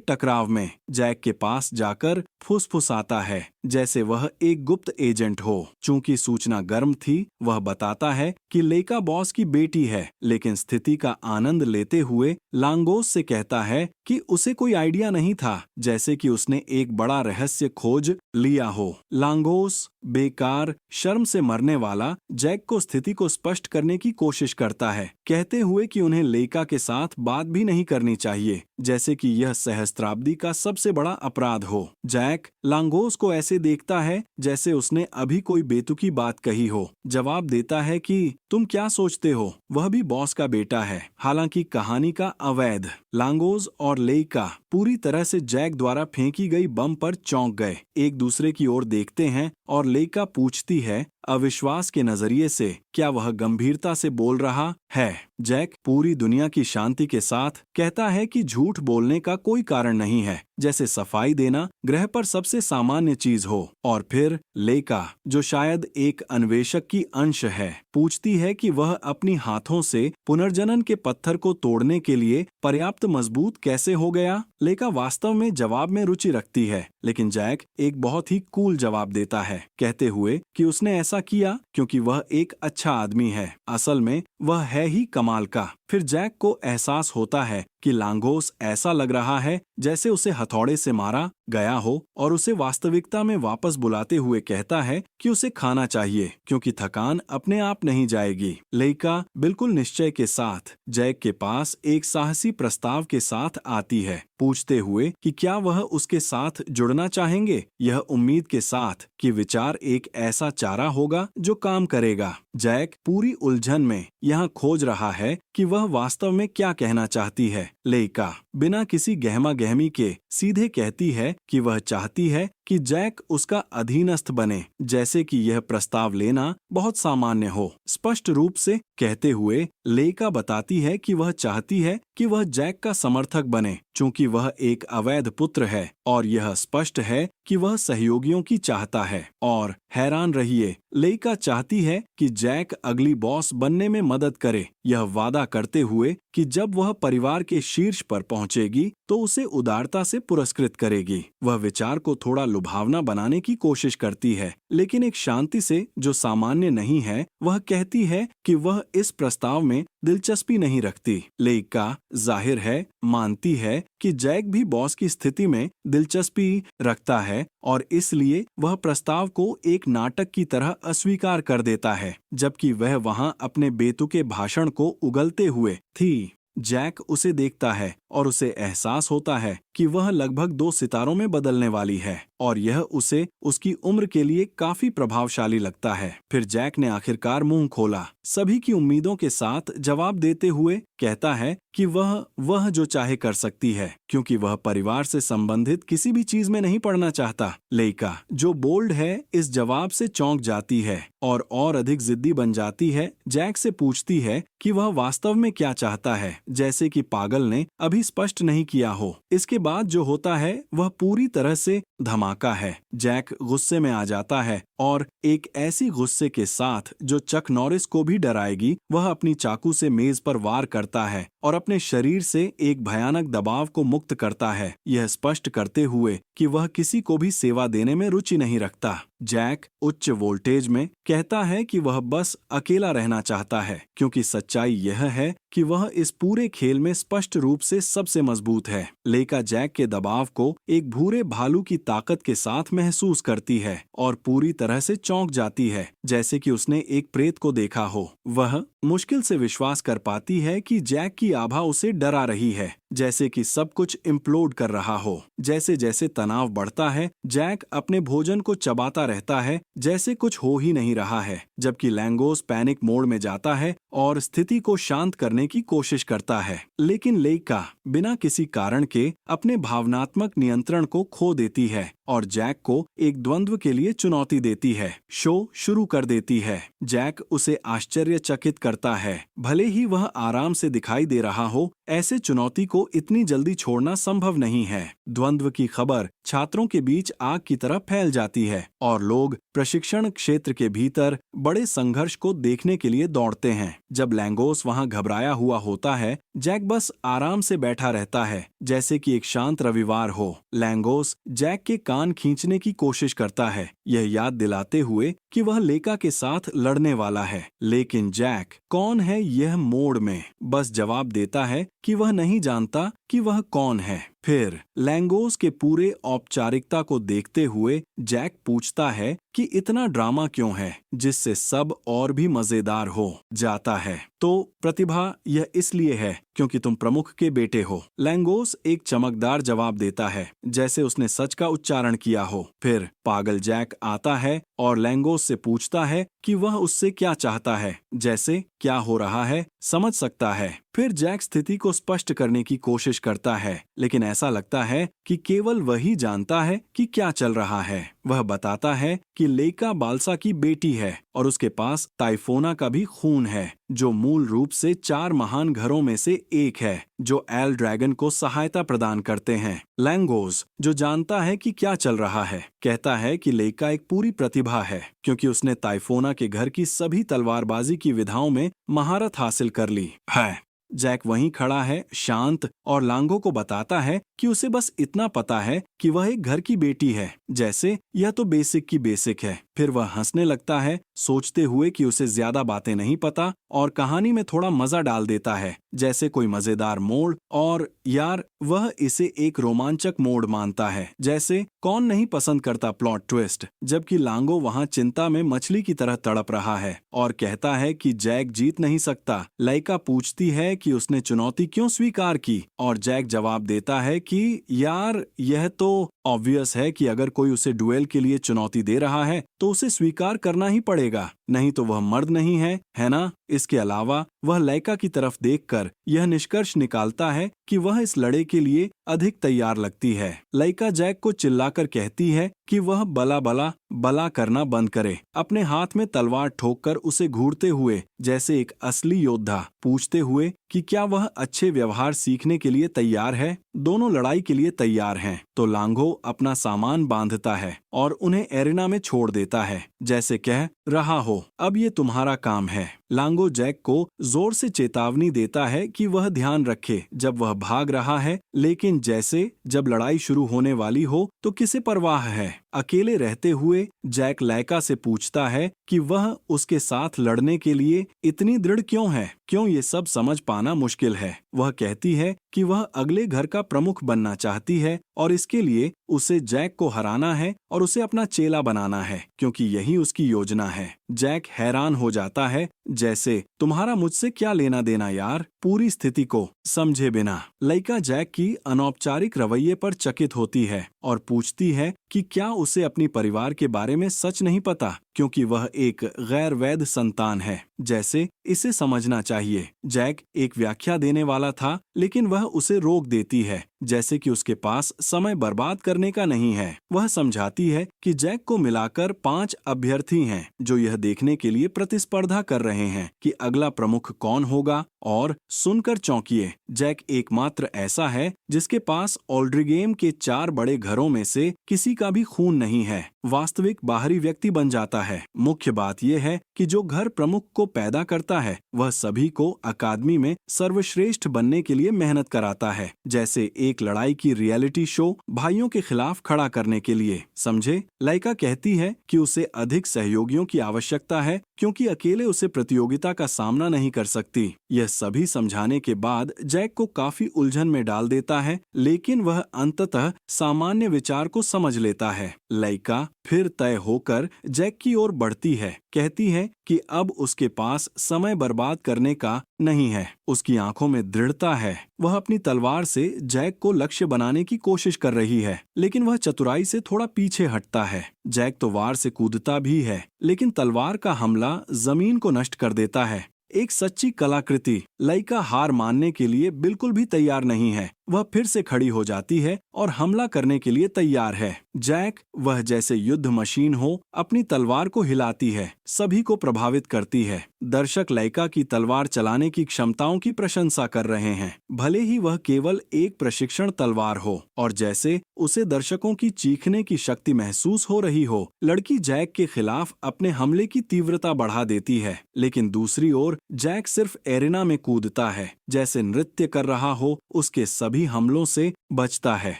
टकराव में जैक के पास जाकर फुसफुसाता है जैसे वह एक गुप्त एजेंट हो। चूंकि सूचना गर्म थी, वह बताता है कि लेका बॉस की बेटी है, लेकिन स्थिति का आनंद लेते हुए लांगोस से कहता है कि उसे कोई आइडिया नहीं था, जैसे कि उसने एक बड़ा रहस्य खोज लिया हो। लांगोस बेकार, शर्म से मरने वाला, जैक को स्थिति को स्पष्ट करने की कोशिश करता है, कहते हुए कि उन्हें लेका के साथ बात भी नहीं करनी चाहिए, जैसे कि यह सहस्त्राब्दी का सबसे बड़ा अपराध हो। जैक लांगोस को ऐसे देखता है जैसे उसने अभी कोई बेतुकी बात कही हो। जवाब देता है कि तुम क्या सोचते हो, वह भी बॉस का बेटा है। हालांकि कहानी का अवैध। लांगोस और लेका पूरी तरह से जैक द्वारा फेंकी गई बम पर चौंक गए, एक दूसरे की ओर देखते हैं और लेका पूछती है अविश्वास के नजरिए से, क्या वह गंभीरता से बोल रहा है? जैक पूरी दुनिया की शांति के साथ कहता है कि झूठ बोलने का कोई कारण नहीं है, जैसे सफाई देना ग्रह पर सबसे सामान्य चीज हो। और फिर लेका, जो शायद एक अन्वेषक की अंश है, पूछती है कि वह अपनी हाथों से पुनर्जनन के पत्थर को तोड़ने के लिए पर्याप्त मजबूत कैसे हो गया। लेका वास्तव में जवाब में रुचि रखती है, लेकिन जैक एक बहुत ही कूल जवाब देता है, कहते हुए कि उसने ऐसा किया क्योंकि वह एक अच्छा आदमी है। असल में वह है ही कमाल का। फिर जैक को एहसास होता है कि लांगोस ऐसा लग रहा है जैसे उसे हथौड़े से मारा गया हो, और उसे वास्तविकता में वापस बुलाते हुए कहता है कि उसे खाना चाहिए क्योंकि थकान अपने आप नहीं जाएगी। लेका बिल्कुल निश्चय के साथ जैक के पास एक साहसी प्रस्ताव के साथ आती है, पूछते हुए कि क्या वह उसके साथ जुड़ना चाहेंगे, यह उम्मीद के साथ कि विचार एक ऐसा चारा होगा जो काम करेगा। जैक पूरी उलझन में यहाँ खोज रहा है कि वह वास्तव में क्या कहना चाहती है। लेका बिना किसी गहमा गहमी के सीधे कहती है कि वह चाहती है कि जैक उसका अधीनस्थ बने, जैसे कि यह प्रस्ताव लेना बहुत सामान्य हो। स्पष्ट रूप से कहते हुए लेका बताती है कि वह चाहती है कि वह जैक का समर्थक बने, चूंकि वह एक अवैध पुत्र है, और यह स्पष्ट है कि वह सहयोगियों की चाहता है। और हैरान रहिए, लेका चाहती है कि जैक अगली बॉस बनने में मदद करे, यह वादा करते हुए कि जब वह परिवार के शीर्ष पर पहुंचेगी तो उसे उदारता से पुरस्कृत करेगी। वह विचार को थोड़ा लुभावना बनाने की कोशिश करती है, लेकिन एक शांति से जो सामान्य नहीं है। वह कहती है कि वह इस प्रस्ताव में दिलचस्पी नहीं रखती। लेका जाहिर है मानती है कि जैक भी बॉस की स्थिति में दिलचस्पी रखता है, और इसलिए वह प्रस्ताव को एक नाटक की तरह अस्वीकार कर देता है, जबकि वह वहां अपने बेतुके भाषण को उगलते हुए थी। जैक उसे देखता है और उसे एहसास होता है कि वह लगभग 2 सितारों में बदलने वाली है, और यह उसे उसकी उम्र के लिए काफी प्रभावशाली लगता है। फिर जैक ने आखिरकार मुंह खोला, सभी की उम्मीदों के साथ जवाब देते हुए कहता है कि वह जो चाहे कर सकती है, क्योंकि वह परिवार से संबंधित किसी भी चीज में नहीं पड़ना चाहता। लेका जो बोल्ड है इस जवाब से चौंक जाती है और अधिक जिद्दी बन जाती है। जैक से पूछती है कि वह वास्तव में क्या चाहता है, जैसे कि पागल ने अभी स्पष्ट नहीं किया हो। इसके बाद जो होता है वह पूरी तरह से धमाका है। जैक गुस्से में आ जाता है, और एक ऐसी गुस्से के साथ जो चक नॉरिस को भी डराएगी, वह अपनी चाकू से मेज पर वार करता है और अपने शरीर से एक भयानक दबाव को मुक्त करता है, यह स्पष्ट करते हुए कि वह किसी को भी सेवा देने में रुचि नहीं रखता। जैक उच्च वोल्टेज में कहता है कि वह बस अकेला रहना चाहता है, क्योंकि सच्चाई यह है कि वह इस पूरे खेल में स्पष्ट रूप से सबसे मजबूत है। लेका जैक के दबाव को एक भूरे भालू की ताकत के साथ महसूस करती है और पूरी तरह से चौंक जाती है, जैसे कि उसने एक प्रेत को देखा हो। वह मुश्किल से विश्वास कर पाती है कि जैक की आभा उसे डरा रही है, जैसे कि सब कुछ इम्प्लोड कर रहा हो। जैसे जैसे तनाव बढ़ता है, जैक अपने भोजन को चबाता रहता है जैसे कुछ हो ही नहीं रहा है, जबकि लैंगोस पैनिक मोड में जाता है और स्थिति को शांत करने की कोशिश करता है। लेकिन लेका बिना किसी कारण के अपने भावनात्मक नियंत्रण को खो देती है और जैक को एक द्वंद्व के लिए चुनौती देती है। शो शुरू कर देती है। जैक उसे आश्चर्यचकित करता है। भले ही वह आराम से दिखाई दे रहा हो, ऐसे चुनौती को इतनी जल्दी छोड़ना संभव नहीं है। द्वंद्व की खबर छात्रों के बीच आग की तरह फैल जाती है और लोग प्रशिक्षण क्षेत्र के भीतर बड़े संघर्ष को देखने के लिए दौड़ते हैं। जब लैंगोस वहां घबराया हुआ होता है, जैक बस आराम से बैठा रहता है, जैसे कि एक शांत रविवार हो। लैंगोस जैक के कान खींचने की कोशिश करता है, यह याद दिलाते हुए कि वह लेका के साथ लड़ने वाला है। लेकिन जैक कौन है यह मोड़ में बस जवाब देता है कि वह नहीं जानता कि वह कौन है। फिर लैंगोस के पूरे औपचारिकता को देखते हुए जैक पूछता है कि इतना ड्रामा क्यों है, जिससे सब और भी मजेदार हो जाता है। तो प्रतिभा, यह इसलिए है क्योंकि तुम प्रमुख के बेटे हो। लैंगोस एक चमकदार जवाब देता है, जैसे उसने सच का उच्चारण किया हो। फिर पागल जैक आता है और लैंगोस से पूछता है कि वह उससे क्या चाहता है, जैसे क्या हो रहा है, समझ सकता है। फिर जैक स्थिति को स्पष्ट करने की कोशिश करता है, लेकिन ऐसा लगता है कि केवल वही जानता है कि क्या चल रहा है। वह बताता है कि कि लेका बाल्सा की बेटी है और उसके पास टाइफोना का भी खून है, जो मूल रूप से 4 महान घरों में से एक है जो एल ड्रैगन को सहायता प्रदान करते हैं। लैंगोस, जो जानता है कि क्या चल रहा है, कहता है कि लेका एक पूरी प्रतिभा है क्योंकि उसने टाइफोना के घर की सभी तलवारबाजी की विधाओं में महारत हासिल कर ली है। जैक वहीं खड़ा है, शांत, और लांगो को बताता है कि उसे बस इतना पता है कि वह एक घर की बेटी है, जैसे यह तो बेसिक की बेसिक है। फिर वह हंसने लगता है, सोचते हुए कि उसे ज्यादा बातें नहीं पता, और कहानी में थोड़ा मजा डाल देता है, जैसे कोई मजेदार मोड़। और यार, वह इसे एक रोमांचक मोड़ मानता है, जैसे कौन नहीं पसंद करता प्लॉट ट्विस्ट। जबकि लांगो वहां चिंता में मछली की तरह तड़प रहा है और कहता है कि जैक जीत नहीं सकता। लेका पूछती है कि उसने चुनौती क्यों स्वीकार की, और जैक जवाब देता है कि यार, यह तो ऑब्वियस है कि अगर कोई उसे डुएल के लिए चुनौती दे रहा है तो उसे स्वीकार करना ही पड़ेगा, नहीं तो वह मर्द नहीं है ना? इसके अलावा वह लेका की तरफ देखकर यह निष्कर्ष निकालता है कि वह इस लड़ाई के लिए अधिक तैयार लगती है। लेका जैक को चिल्लाकर कहती है कि वह बला करना बंद करे, अपने हाथ में तलवार ठोककर उसे घूरते हुए जैसे एक असली योद्धा, पूछते हुए कि क्या वह अच्छे व्यवहार सीखने के लिए तैयार है। दोनों लड़ाई के लिए तैयार हैं, तो लांगो अपना सामान बांधता है और उन्हें एरिना में छोड़ देता है, जैसे कह रहा हो, अब ये तुम्हारा काम है। लांगो जैक को जोर से चेतावनी देता है कि वह ध्यान रखे जब वह भाग रहा है, लेकिन जैसे जब लड़ाई शुरू होने वाली हो तो किसे परवाह है। अकेले रहते हुए जैक लेका से पूछता है कि वह उसके साथ लड़ने के लिए इतनी दृढ़ क्यों है, क्यों ये सब समझ पाना मुश्किल है। वह कहती है कि वह अगले घर का प्रमुख बनना चाहती है और इसके लिए उसे जैक को हराना है और उसे अपना चेला बनाना है, क्योंकि यही उसकी योजना है। जैक हैरान हो जाता है, जैसे तुम्हारा मुझसे क्या लेना देना यार, पूरी स्थिति को समझे बिना। लेका जैक की अनौपचारिक रवैये पर चकित होती है और पूछती है कि क्या उसे अपनी परिवार के बारे में सच नहीं पता, क्योंकि वह एक गैर वैध संतान है, जैसे इसे समझना चाहिए। जैक एक व्याख्या देने वाला था, लेकिन वह उसे रोक देती है, जैसे कि उसके पास समय बर्बाद करने का नहीं है। वह समझाती है कि जैक को मिलाकर 5 अभ्यर्थी हैं जो यह देखने के लिए प्रतिस्पर्धा कर रहे हैं कि अगला प्रमुख कौन होगा, और सुनकर चौंकिए, जैक एकमात्र ऐसा है जिसके पास ओल्ड्रिगेम के 4 बड़े घरों में से किसी का भी खून नहीं है। वास्तविक बाहरी व्यक्ति बन जाता है। मुख्य बात यह है कि जो घर प्रमुख को पैदा करता है वह सभी को अकादमी में सर्वश्रेष्ठ बनने के लिए मेहनत कराता है, जैसे एक लड़ाई की रियलिटी शो भाइयों के खिलाफ खड़ा करने के लिए, समझे। लेका कहती है कि उसे अधिक सहयोगियों की आवश्यकता है क्योंकि अकेले उसे प्रतियोगिता का सामना नहीं कर सकती। यह सभी समझाने के बाद जैक को काफी उलझन में डाल देता है, लेकिन वह अंततः सामान्य विचार को समझ लेता है। लेका फिर तय होकर जैक की ओर बढ़ती है, कहती है कि अब उसके पास समय बर्बाद करने का नहीं है। उसकी आंखों में दृढ़ता है। वह अपनी तलवार से जैक को लक्ष्य बनाने की कोशिश कर रही है, लेकिन वह चतुराई से थोड़ा पीछे हटता है। जैक तो वार से कूदता भी है, लेकिन तलवार का हमला जमीन को नष्ट कर देता है। एक सच्ची कलाकृति। लेका हार मानने के लिए बिल्कुल भी तैयार नहीं है। वह फिर से खड़ी हो जाती है और हमला करने के लिए तैयार है। जैक, वह जैसे युद्ध मशीन हो, अपनी तलवार को हिलाती है, सभी को प्रभावित करती है। दर्शक लेका की तलवार चलाने की क्षमताओं की प्रशंसा कर रहे हैं, भले ही वह केवल एक प्रशिक्षण तलवार हो, और जैसे उसे दर्शकों की चीखने की शक्ति महसूस हो रही हो। लड़की जैक के खिलाफ अपने हमले की तीव्रता बढ़ा देती है, लेकिन दूसरी ओर जैक सिर्फ एरिना में कूदता है, जैसे नृत्य कर रहा हो, उसके सभी हमलों से बचता है।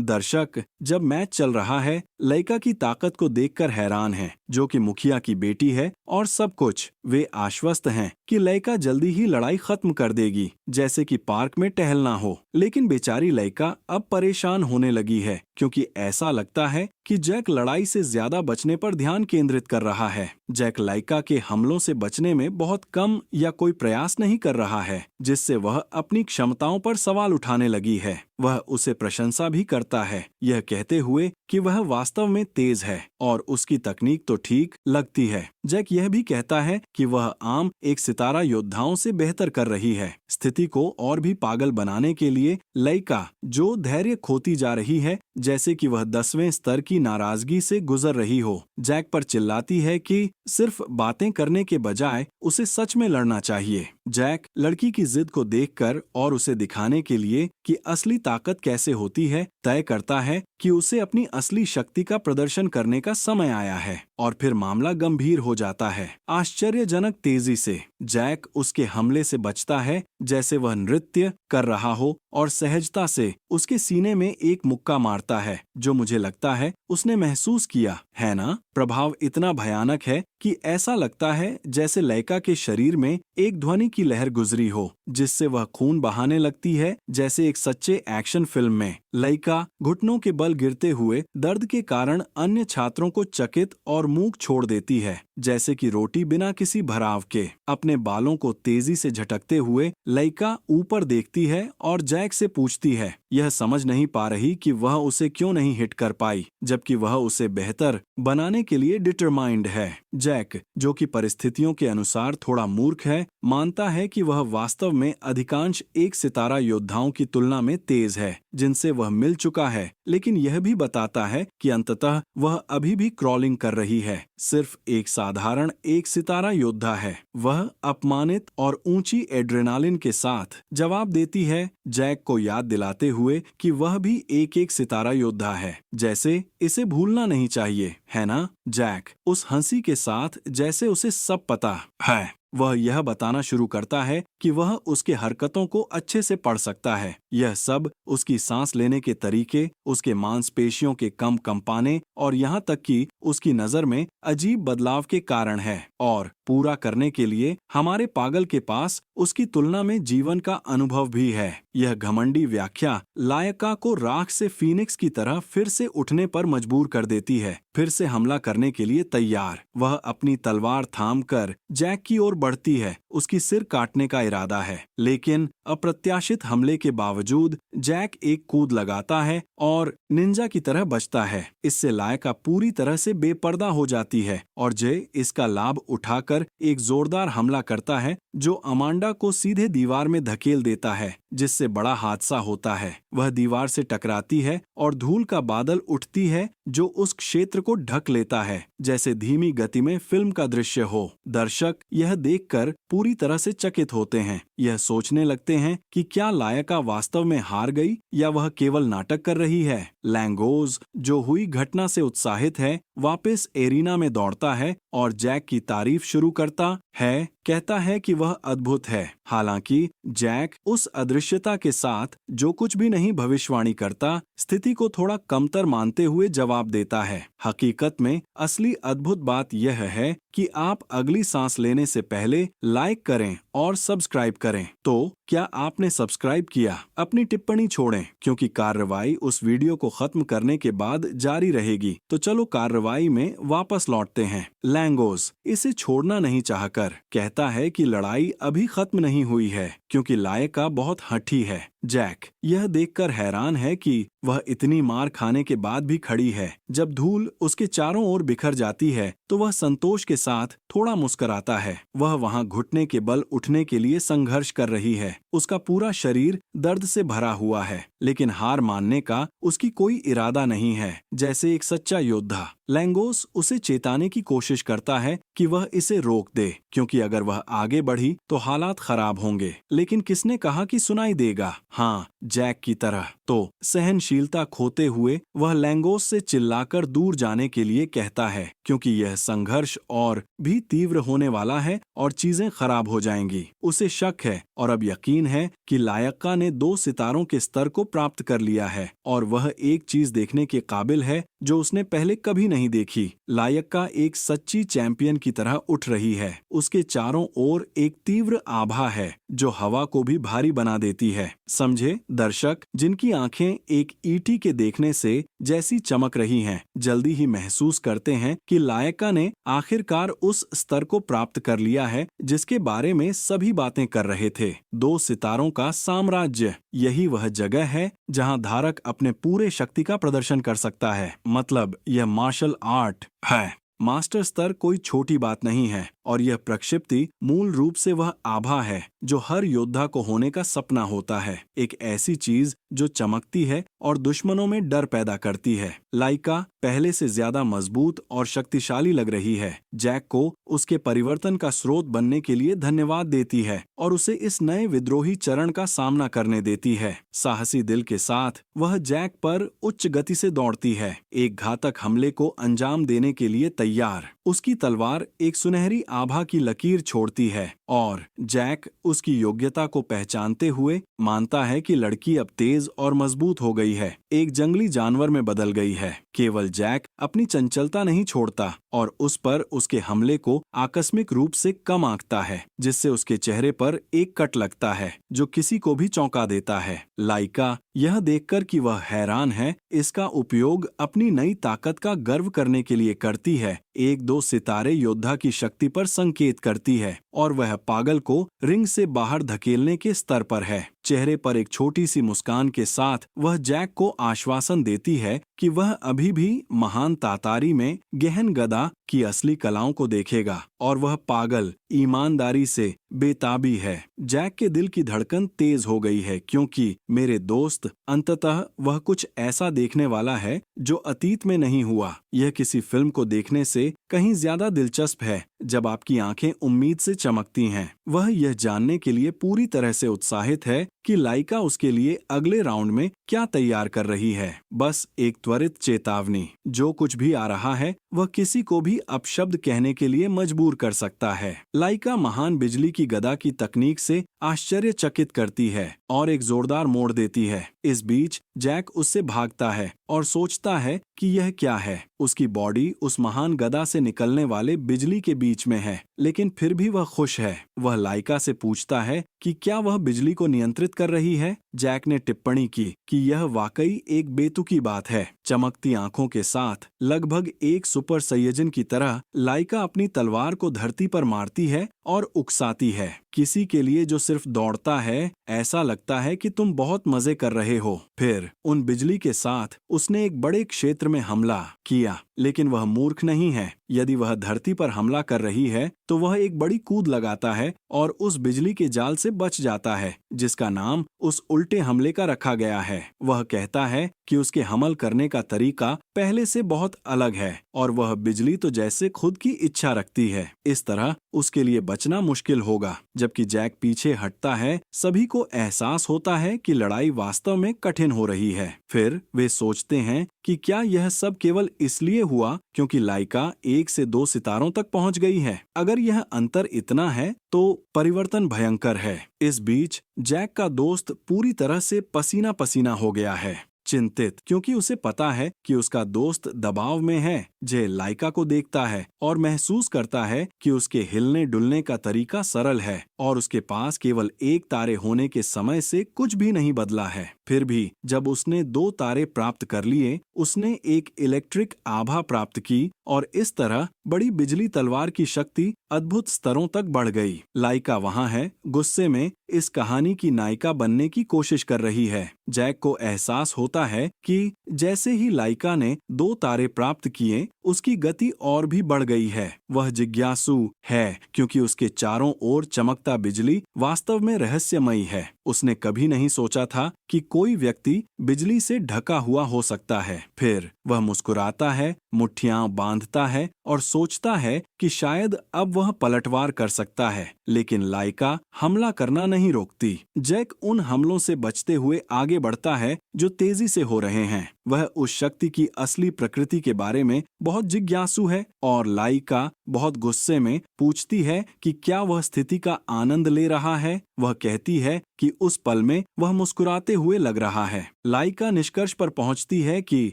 दर्शक, जब मैच चल रहा है, लेका की ताकत को देखकर हैरान हैं, जो कि मुखिया की बेटी है, और सब कुछ। वे आश्वस्त हैं कि लेका जल्दी ही लड़ाई खत्म कर देगी, जैसे कि पार्क में टहलना हो। लेकिन बेचारी लेका अब परेशान होने लगी है, क्योंकि ऐसा लगता है कि जैक लड़ाई से ज्यादा बचने पर ध्यान केंद्रित कर रहा है। जैक लेका के हमलों से बचने में बहुत कम या कोई प्रयास नहीं कर रहा है, जिससे वह अपनी क्षमताओं पर सवाल उठाने लगी है। वह उसे प्रशंसा भी करता है, यह कहते हुए कि वह वास्तव में तेज है और उसकी तकनीक तो ठीक लगती है। जैक यह भी कहता है कि वह आम एक सितारा योद्धाओं से बेहतर कर रही है। स्थिति को और भी पागल बनाने के लिए लयका, जो धैर्य खोती जा रही है, जैसे कि वह 10वें स्तर की नाराजगी से गुजर रही हो, जैक पर चिल्लाती है कि सिर्फ बातें करने के बजाय उसे सच में लड़ना चाहिए। जैक लड़की की जिद को देखकर और उसे दिखाने के लिए कि असली ताकत कैसे होती है, तय करता है कि उसे अपनी असली शक्ति का प्रदर्शन करने का समय आया है, और फिर मामला गंभीर हो जाता है। आश्चर्यजनक तेजी से जैक उसके हमले से बचता है, जैसे वह नृत्य कर रहा हो, और सहजता से उसके सीने में एक मुक्का मारता है, जो मुझे लगता है उसने महसूस किया है ना। प्रभाव इतना भयानक है कि ऐसा लगता है जैसे लयका के शरीर में एक ध्वनि की लहर गुजरी हो, जिससे वह खून बहाने लगती है, जैसे एक सच्चे एक्शन फिल्म में। लयका घुटनों के बल गिरते हुए दर्द के कारण अन्य छात्रों को चकित और मूक छोड़ देती है, जैसे कि रोटी बिना किसी भराव के। अपने बालों को तेजी से झटकते हुए लयका ऊपर देखती है और जैक से पूछती है, यह समझ नहीं पा रही कि वह उसे क्यों नहीं हिट कर पाई, जबकि वह उसे बेहतर बनाने के लिए डिटरमाइंड है। जैक, जो कि परिस्थितियों के अनुसार थोड़ा मूर्ख है, मानता है कि वह वास्तव में अधिकांश एक सितारा योद्धाओं की तुलना में तेज है, जिनसे वह मिल चुका है, लेकिन यह भी बताता है कि अंततः वह अभी भी क्रॉलिंग कर रही है, सिर्फ एक साधारण एक सितारा योद्धा है। वह अपमानित और ऊंची एड्रेनालिन के साथ जवाब देती है, जैक को याद दिलाते हुए कि वह भी एक सितारा योद्धा है, जैसे इसे भूलना नहीं चाहिए, है ना। जैक उस हंसी के साथ जैसे उसे सब पता है, वह यह बताना शुरू करता है कि वह उसके हरकतों को अच्छे से पढ़ सकता है। यह सब उसकी सांस लेने के तरीके, उसके मांसपेशियों के कम कंपाने और यहाँ तक कि उसकी नजर में अजीब बदलाव के कारण है। और पूरा करने के लिए हमारे पागल के पास उसकी तुलना में जीवन का अनुभव भी है। यह घमंडी व्याख्या लायका को राख से फीनिक्स की तरह फिर से उठने पर मजबूर कर देती है, फिर से हमला करने के लिए तैयार। वह अपनी तलवार थामकर जैक की ओर बढ़ती है, उसकी सिर काटने का इरादा है, लेकिन अप्रत्याशित हमले के बावजूद जैक एक कूद लगाता है और निंजा की तरह बचता है। इससे लायका पूरी तरह से बेपर्दा हो जाती है और जय इसका लाभ उठाकर एक जोरदार हमला करता है, जो अमांडा को सीधे दीवार में धकेल देता है, जिससे बड़ा हादसा होता है। वह दीवार से टकराती है और धूल का बादल उठती है, जो उस क्षेत्र को ढक लेता है, जैसे धीमी गति में फिल्म का दृश्य हो। दर्शक यह देखकर पूरी तरह से चकित होते हैं, यह सोचने लगते हैं कि क्या लायका वास्तव में हार गई या वह केवल नाटक कर रही है। लैंगोज, जो हुई घटना से उत्साहित है, वापस एरिना में दौड़ता है और जैक की तारीफ शुरू करता है, कहता है कि वह अद्भुत है। हालांकि जैक उस अदृश्यता के साथ जो कुछ भी नहीं भविष्यवाणी करता, स्थिति को थोड़ा कमतर मानते हुए जवाब देता है। हकीकत में असली अद्भुत बात यह है कि आप अगली सांस लेने से पहले लाइक करें और सब्सक्राइब करें। तो क्या आपने सब्सक्राइब किया? अपनी टिप्पणी छोड़ें, क्योंकि कार्रवाई उस वीडियो को खत्म करने के बाद जारी रहेगी। तो चलो कार्रवाई में वापस लौटते हैं। लैंगोस इसे छोड़ना नहीं चाहकर कहता है कि लड़ाई अभी खत्म नहीं हुई है, क्योंकि लायका बहुत हठी है। जैक यह देखकर हैरान है कि वह इतनी मार खाने के बाद भी खड़ी है। जब धूल उसके चारों ओर बिखर जाती है तो वह संतोष के साथ थोड़ा मुस्कुराता है। वह वहां घुटने के बल उठने के लिए संघर्ष कर रही है। उसका पूरा शरीर दर्द से भरा हुआ है, लेकिन हार मानने का उसकी कोई इरादा नहीं है, जैसे एक सच्चा योद्धा। लैंगोस उसे चेताने की कोशिश करता है कि वह इसे रोक दे, क्योंकि अगर वह आगे बढ़ी तो हालात खराब होंगे। लेकिन किसने कहा कि सुनाई देगा? हाँ, जैक की तरह। तो सहनशीलता खोते हुए वह लैंगोस से चिल्लाकर दूर जाने के लिए कहता है, क्योंकि यह संघर्ष और भी तीव्र होने वाला है और चीजें खराब हो जाएंगी। उसे शक है और अब यकीन है कि लायका ने 2 सितारों के स्तर को प्राप्त कर लिया है और वह एक चीज देखने के काबिल है जो उसने पहले कभी नहीं देखी। लायका एक सच्ची चैंपियन की तरह उठ रही है। उसके चारों ओर एक तीव्र आभा है जो हवा को भी भारी बना देती है। समझे दर्शक, जिनकी आंखें एक ईटी के देखने से जैसी चमक रही हैं, जल्दी ही महसूस करते हैं कि लायका ने आखिरकार उस स्तर को प्राप्त कर लिया है जिसके बारे में सभी बातें कर रहे थे। 2 सितारों का साम्राज्य, यही वह जगह है जहां धारक अपने पूरे शक्ति का प्रदर्शन कर सकता है। मतलब यह मार्शल आर्ट है। मास्टर स्तर कोई छोटी बात नहीं है और यह प्रक्षिप्ति मूल रूप से वह आभा है जो हर योद्धा को होने का सपना होता है। एक ऐसी चीज जो चमकती है और दुश्मनों में डर पैदा करती है। लाइका पहले से ज्यादा मजबूत और शक्तिशाली लग रही है। जैक को उसके परिवर्तन का स्रोत बनने के लिए धन्यवाद देती है और उसे इस नए विद्रोही चरण का सामना करने देती है। साहसी दिल के साथ वह जैक पर उच्च गति से दौड़ती है, एक घातक हमले को अंजाम देने के लिए तैयार। उसकी तलवार एक सुनहरी आभा की लकीर छोड़ती है और जैक उसकी योग्यता को पहचानते हुए मानता है कि लड़की अब तेज और मजबूत हो गई है, एक जंगली जानवर में बदल गई है। केवल जैक अपनी चंचलता नहीं छोड़ता और उस पर उसके हमले को आकस्मिक रूप से कम आंकता है, जिससे उसके चेहरे पर एक कट लगता है जो किसी को भी चौंका देता है। लाइका यह देखकर कि वह हैरान है, इसका उपयोग अपनी नई ताकत का गर्व करने के लिए करती है। 1-2 सितारे योद्धा की शक्ति पर संकेत करती है और वह पागल को रिंग से बाहर धकेलने के स्तर पर है। चेहरे पर एक छोटी सी मुस्कान के साथ वह जैक को आश्वासन देती है कि वह अभी भी महान तातारी में गहन गदा की असली कलाओं को देखेगा और वह पागल ईमानदारी से बेताबी है। जैक के दिल की धड़कन तेज हो गई है क्योंकि मेरे दोस्त, अंततः वह कुछ ऐसा देखने वाला है जो अतीत में नहीं हुआ। यह किसी फिल्म को देखने से कहीं ज्यादा दिलचस्प है जब आपकी आंखें उम्मीद से चमकती हैं। वह यह जानने के लिए पूरी तरह से उत्साहित है कि लाइका उसके लिए अगले राउंड में क्या तैयार कर रही है। बस एक त्वरित चेतावनी, जो कुछ भी आ रहा है वह किसी को भी अपशब्द कहने के लिए मजबूर कर सकता है। लाइका महान बिजली की गदा की तकनीक से आश्चर्यचकित करती है और एक जोरदार मोड़ देती है। इस बीच जैक उससे भागता है और सोचता है कि यह क्या है। उसकी बॉडी उस महान गदा से निकलने वाले बिजली के बीच में है, लेकिन फिर भी वह खुश है। वह लाइका से पूछता है कि क्या वह बिजली को नियंत्रित कर रही है। जैक ने टिप्पणी की कि यह वाकई एक बेतुकी बात है। चमकती आंखों के साथ लगभग एक सुपर संयोजन की तरह लाइका अपनी तलवार को धरती पर मारती है और उकसाती है। किसी के लिए जो सिर्फ दौड़ता है, ऐसा लगता है कि तुम बहुत मजे कर रहे हो। फिर उन बिजली के साथ उसने एक बड़े क्षेत्र में हमला किया, लेकिन वह मूर्ख नहीं है। यदि वह धरती पर हमला कर रही है तो वह एक बड़ी कूद लगाता है और उस बिजली के जाल से बच जाता है जिसका नाम उस उल्टे हमले का रखा गया है। वह कहता है कि उसके हमल करने का तरीका पहले से बहुत अलग है और वह बिजली तो जैसे खुद की इच्छा रखती है। इस तरह उसके लिए बचना मुश्किल होगा। जबकि जैक पीछे हटता है, सभी को एहसास होता है कि लड़ाई वास्तव में कठिन हो रही है। फिर वे सोचते हैं कि क्या यह सब केवल इसलिए हुआ क्योंकि लाइका 1 से 2 सितारों तक पहुंच गई है। अगर यह अंतर इतना है तो परिवर्तन भयंकर है। इस बीच जैक का दोस्त पूरी तरह से पसीना पसीना हो गया है, चिंतित क्योंकि उसे पता है कि उसका दोस्त दबाव में है। जे लाइका को देखता है और महसूस करता है कि उसके हिलने डुलने का तरीका सरल है और उसके पास केवल 1 तारे होने के समय से कुछ भी नहीं बदला है। फिर भी जब उसने 2 तारे प्राप्त कर लिए, उसने एक इलेक्ट्रिक आभा प्राप्त की और इस तरह बड़ी बिजली तलवार की शक्ति अद्भुत स्तरों तक बढ़ गई। लाइका वहां है, गुस्से में इस कहानी की नायिका बनने की कोशिश कर रही है। जैक को एहसास होता है कि जैसे ही लाइका ने 2 तारे प्राप्त किए, उसकी गति और भी बढ़ गई है। वह जिज्ञासु है क्योंकि उसके चारों ओर चमकता बिजली वास्तव में रहस्यमयी है। उसने कभी नहीं सोचा था कि कोई व्यक्ति बिजली से ढका हुआ हो सकता है। फिर वह मुस्कुराता है, मुट्ठियां बांधता है और सोचता है कि शायद अब वह पलटवार कर सकता है, लेकिन लाइका हमला करना नहीं रोकती। जैक उन हमलों से बचते हुए आगे बढ़ता है जो तेजी से हो रहे हैं। वह उस शक्ति की असली प्रकृति के बारे में बहुत जिज्ञासु है और लाइका बहुत गुस्से में पूछती है कि क्या वह स्थिति का आनंद ले रहा है। वह कहती है कि उस पल में वह मुस्कुराते हुए लग रहा है। लाइका निष्कर्ष पर पहुंचती है कि